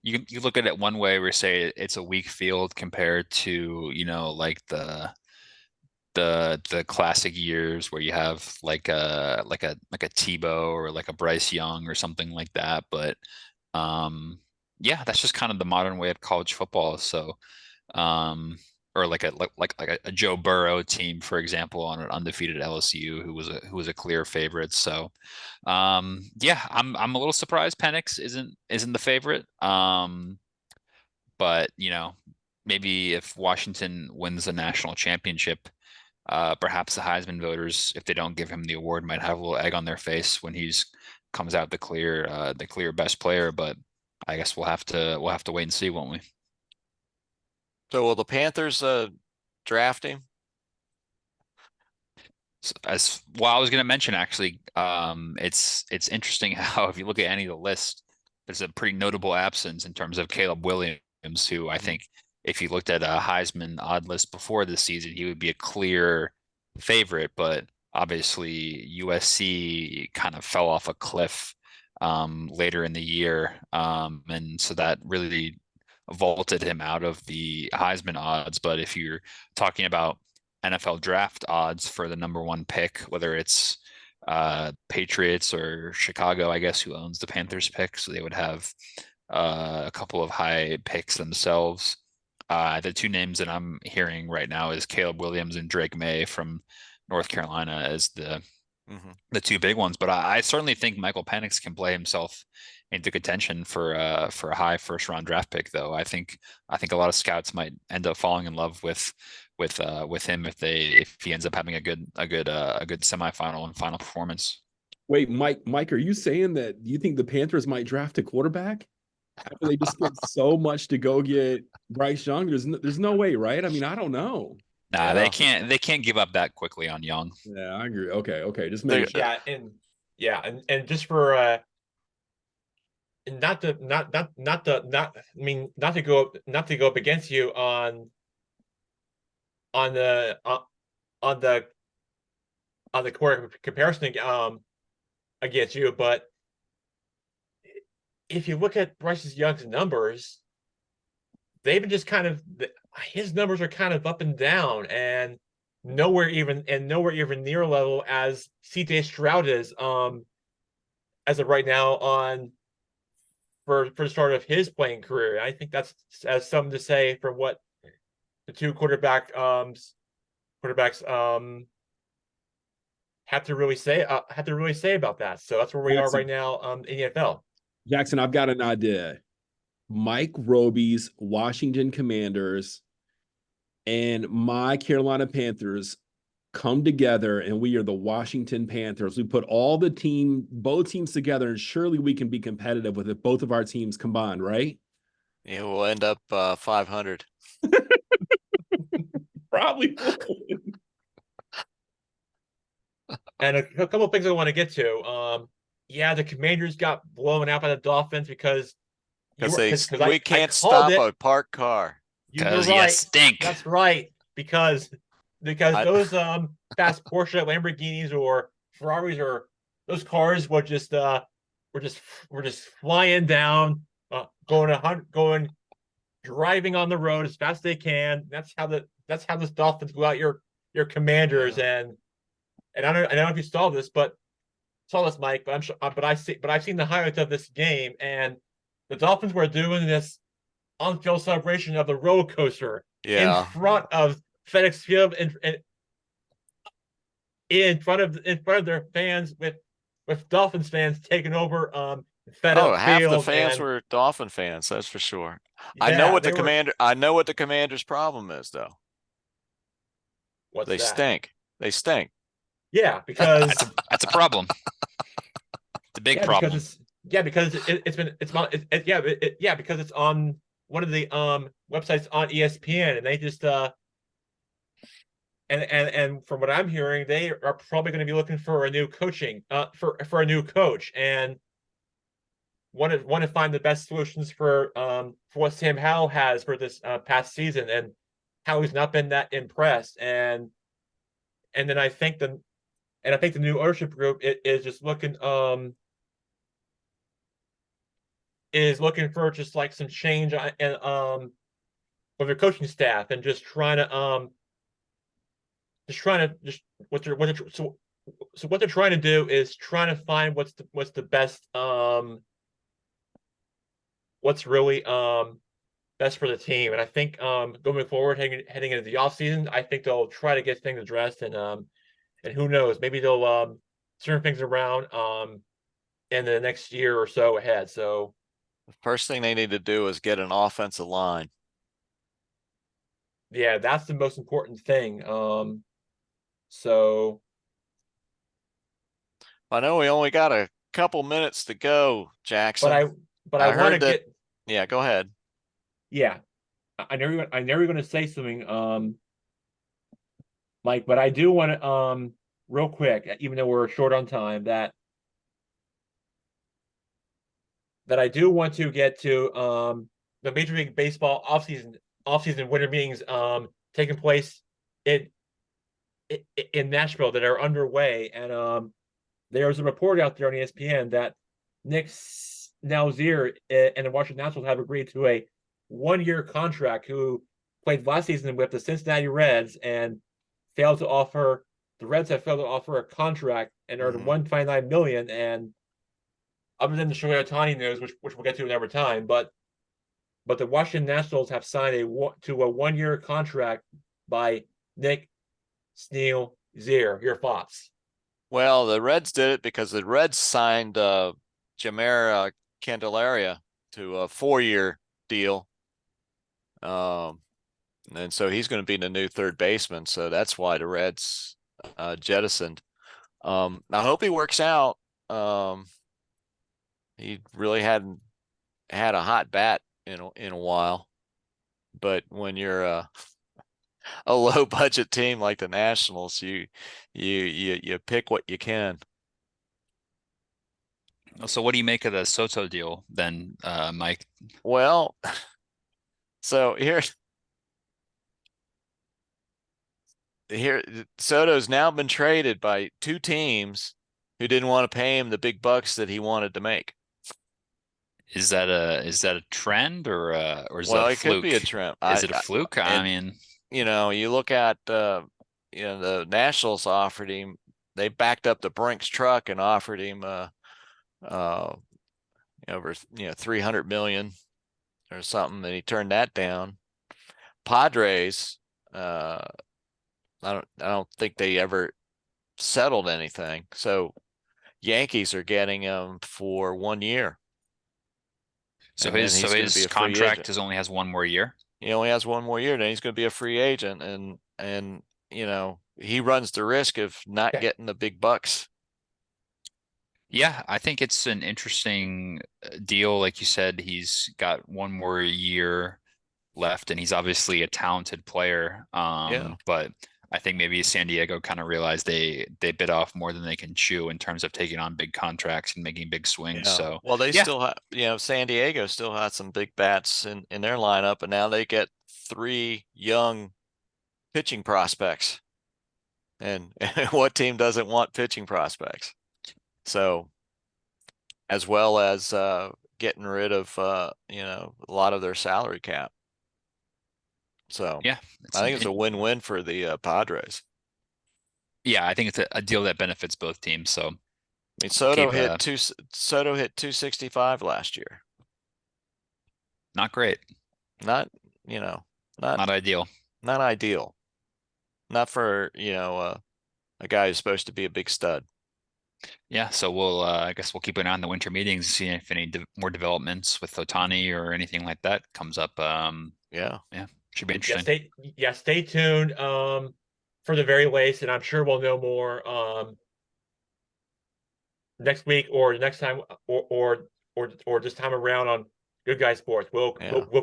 S2: You look at it one way where you say it's a weak field compared to, like the classic years where you have like a Tebow or like a Bryce Young or something like that. But yeah, that's just kind of the modern way of college football. So or like a Joe Burrow team, for example, on an undefeated LSU who was a clear favorite. So yeah, I'm a little surprised Penix isn't the favorite. But maybe if Washington wins the national championship, perhaps the Heisman voters, if they don't give him the award, might have a little egg on their face when he's comes out the clear best player. But I guess we'll have to wait and see, won't we?
S3: So will the Panthers draft him?
S2: As well, I was going to mention actually, it's interesting how if you look at any of the list, there's a pretty notable absence in terms of Caleb Williams, who I think if you looked at a Heisman odd list before this season, he would be a clear favorite, but obviously USC kind of fell off a cliff later in the year, and so that really vaulted him out of the Heisman odds. But if you're talking about NFL draft odds for the number one pick, whether it's Patriots or Chicago, I guess, who owns the Panthers pick. So they would have a couple of high picks themselves. The two names that I'm hearing right now is Caleb Williams and Drake May from North Carolina as the two big ones. But I certainly think Michael Penix can play himself into contention for a high first round draft pick, though. I think a lot of scouts might end up falling in love with with him if he ends up having a good semifinal and final performance.
S4: Wait, Mike, are you saying that you think the Panthers might draft a quarterback after they just spent so much to go get Bryce Young? There's no way, right? I mean, I don't know.
S2: Nah,
S3: Yeah.
S2: they can't give up that quickly on Young.
S4: Yeah, I agree. Okay, just
S3: They-
S4: making sure.
S1: And just for and not to go up against you on the on the core comparison against you, but if you look at Bryce Young's numbers, they've been just kind of his numbers are kind of up and down, and nowhere even near level as CJ Stroud is as of right now on for the start of his playing career. I think that's as something to say from what the two quarterbacks have to really say about that. So that's where we are right now in the NFL.
S4: Jackson, I've got an idea. Mike Roby's Washington Commanders and my Carolina Panthers come together, and we are the Washington Panthers. We put both teams together, and surely we can be competitive with it. Both of our teams combined, right?
S3: Yeah, we'll end up 500.
S4: Probably.
S1: And a couple of things I want to get to. Yeah, the Commanders got blown out by the Dolphins because
S3: We can't stop a parked car.
S1: You were
S2: Because you
S1: right.
S2: stink.
S1: That's right. Because those fast Porsche Lamborghinis or Ferraris or those cars were just flying down, going driving on the road as fast as they can. That's how this Dolphins go out your Commanders. And I don't know if you saw this, Mike, but I'm sure, I've seen the highlights of this game, and the Dolphins were doing this on-field celebration of the roller coaster in front of FedEx Field and in front of their fans with Dolphins fans taking over FedEx
S3: half
S1: Field.
S3: the fans were Dolphin fans, that's for sure.
S1: Yeah,
S3: I know what the Commanders' problem is, though.
S1: What's
S3: they
S1: that?
S3: stink. They stink.
S1: Yeah, because
S2: that's a problem. It's a big problem.
S1: Because it's on one of the websites on ESPN, and they just and from what I'm hearing, they are probably going to be looking for a new coaching for a new coach, and want to find the best solutions for what Sam Howell has for this past season, and how he's not been that impressed, and then I think the new ownership group is just looking for just like some change and with their coaching staff, and just trying to what they're trying to do is trying to find what's the best what's really best for the team. And I think going forward, heading into the offseason, I think they'll try to get things addressed, and who knows, maybe they'll turn things around in the next year or so ahead. So
S3: the first thing they need to do is get an offensive line.
S1: Yeah, that's the most important thing. So
S3: I know we only got a couple minutes to go, Jackson.
S1: but I want to get.
S3: Yeah, go ahead.
S1: Yeah, I know you're going to say something, Mike, but I do want to real quick, even though we're short on time, that I do want to get to the Major League Baseball offseason winter meetings taking place in Nashville that are underway, and there's a report out there on ESPN that Nick Snauzier and the Washington Nationals have agreed to a 1-year contract, who played last season with the Cincinnati Reds and the Reds have failed to offer a contract and earned $129 million. And other than the Shohei Ohtani news, which we'll get to another time, but the Washington Nationals have signed a 1-year contract by Nick Snauzier. Your thoughts?
S3: Well, the Reds did it because the Reds signed Jeimer Candelaria to a 4-year deal. And so he's going to be the new third baseman. So that's why the Reds jettisoned. I hope he works out. He really hadn't had a hot bat in a while. But when you're a low budget team like the Nationals, you pick what you can.
S2: So what do you make of the Soto deal then, Mike?
S3: Well, so here Soto's now been traded by two teams who didn't want to pay him the big bucks that he wanted to make.
S2: Is that a trend or is
S3: Well,
S2: that a
S3: it could be a
S2: fluke?
S3: trend.
S2: Is it a fluke? I mean,
S3: You look at the Nationals offered him. They backed up the Brinks truck and offered him over 300 million or something, and he turned that down. Padres, I don't think they ever settled anything. So Yankees are getting him for 1 year.
S2: so
S3: And then he's gonna be
S2: his
S3: a free
S2: contract
S3: agent.
S2: only has 1 more year.
S3: He only has 1 more year, then he's going to be a free agent, and he runs the risk of not getting the big bucks.
S2: Yeah, I think it's an interesting deal. Like you said, he's got 1 more year left, and he's obviously a talented player.
S3: Yeah.
S2: But I think maybe San Diego kind of realized they bit off more than they can chew in terms of taking on big contracts and making big swings.
S3: Yeah.
S2: So
S3: Well, they
S2: yeah.
S3: still have, San Diego still has some big bats in their lineup, and now they get 3 young pitching prospects. And what team doesn't want pitching prospects? So, as well as getting rid of a lot of their salary cap. So
S2: Yeah,
S3: I think it's a win-win for the Padres.
S2: Yeah, I think it's a deal that benefits both teams. So
S3: I mean, Soto
S2: keep,
S3: hit 265 last year.
S2: not great,
S3: Not
S2: not ideal.
S3: not ideal. Not for a guy who's supposed to be a big stud.
S2: Yeah, so we'll I guess we'll keep an eye on the winter meetings and see if any more developments with Otani or anything like that comes up.
S3: Yeah.
S2: Should be
S1: Yeah,
S2: interesting.
S1: stay tuned for the very latest, and I'm sure we'll know more next week or the next time or this time around on Good Guy Sports. We'll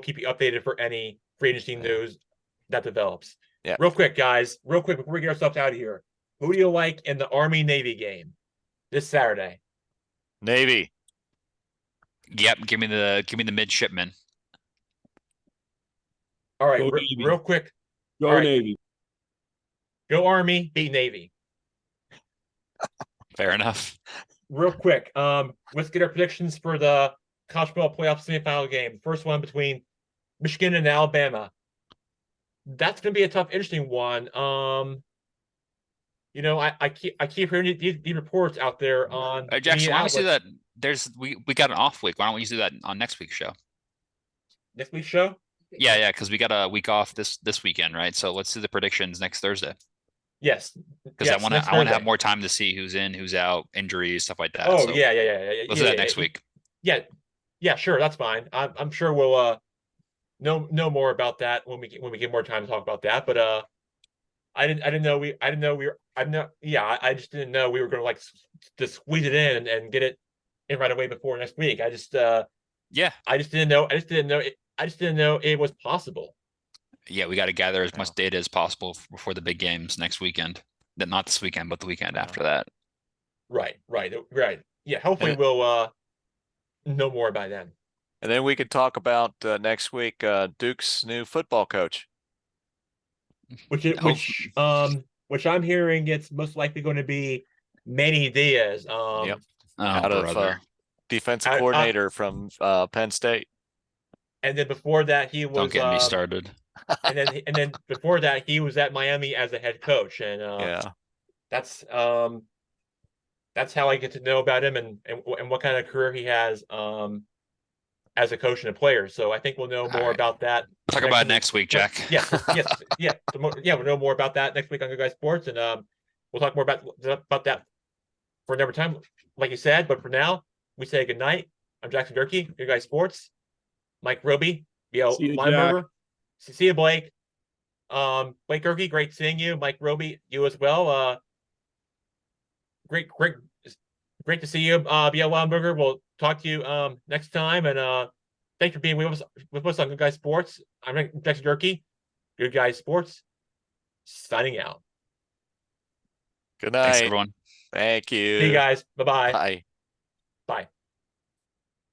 S1: keep you updated for any free agency news that develops.
S3: Yeah.
S1: Real quick, guys, before we get ourselves out of here, who do you like in the Army-Navy game this Saturday?
S3: Navy.
S2: Yep, give me the midshipman.
S1: All right,
S4: Go Navy.
S1: real quick.
S4: Go
S1: All right.
S4: Navy.
S1: Go Army, beat Navy.
S2: Fair enough.
S1: Real quick, let's get our predictions for the college football playoff semifinal game. First one between Michigan and Alabama. That's going to be a tough, interesting one. I keep hearing these reports out there on
S2: Jackson, why don't we do
S1: outlets.
S2: that? We got an off week. Why don't we just do that on next week's show?
S1: Next week's show?
S2: Yeah, because we got a week off this weekend, right? So let's do the predictions next Thursday.
S1: Yes,
S2: because I want to have more time to see who's in, who's out, injuries, stuff like that.
S1: Oh,
S2: so
S1: yeah.
S2: Let's do that next week.
S1: Yeah, sure, that's fine. I'm sure we'll know more about that when we get more time to talk about that. But I just didn't know we were going to to squeeze it in and get it in right away before next week. I just didn't know it was possible.
S2: Yeah, we got to gather as much data as possible before the big games next weekend. Not this weekend, but the weekend after that.
S1: Right. Yeah, hopefully we'll know more by then.
S3: And then we could talk about next week Duke's new football coach.
S1: Which I'm hearing it's most likely going to be Manny Diaz.
S3: Yep.
S2: Out of
S3: defensive coordinator from Penn State.
S1: And then before that, he was.
S2: Don't get me started.
S1: And then before that, he was at Miami as a head coach, and that's how I get to know about him and what kind of career he has as a coach and a player. So I think we'll know more about that.
S2: Talk about it next week, Jack.
S1: Yes. We'll know more about that next week on Good Guy Sports, and we'll talk more about that for another time, like you said. But for now, we say good night. I'm Jackson Durkee, Good Guy Sports. Mike Roby,
S4: See you,
S1: line mover. See you, Blake. Blake Gerke, great seeing you. Mike Roby, you as well. Great to see you. BL Wildburger. We'll talk to you next time. And thanks for being with us on Good Guys Sports. I'm Dex Gerke. Good Guys Sports. Signing out.
S3: Good
S2: Thanks,
S3: night.
S2: everyone.
S3: Thank you.
S1: See you guys. Bye-bye.
S3: Bye.
S1: Bye.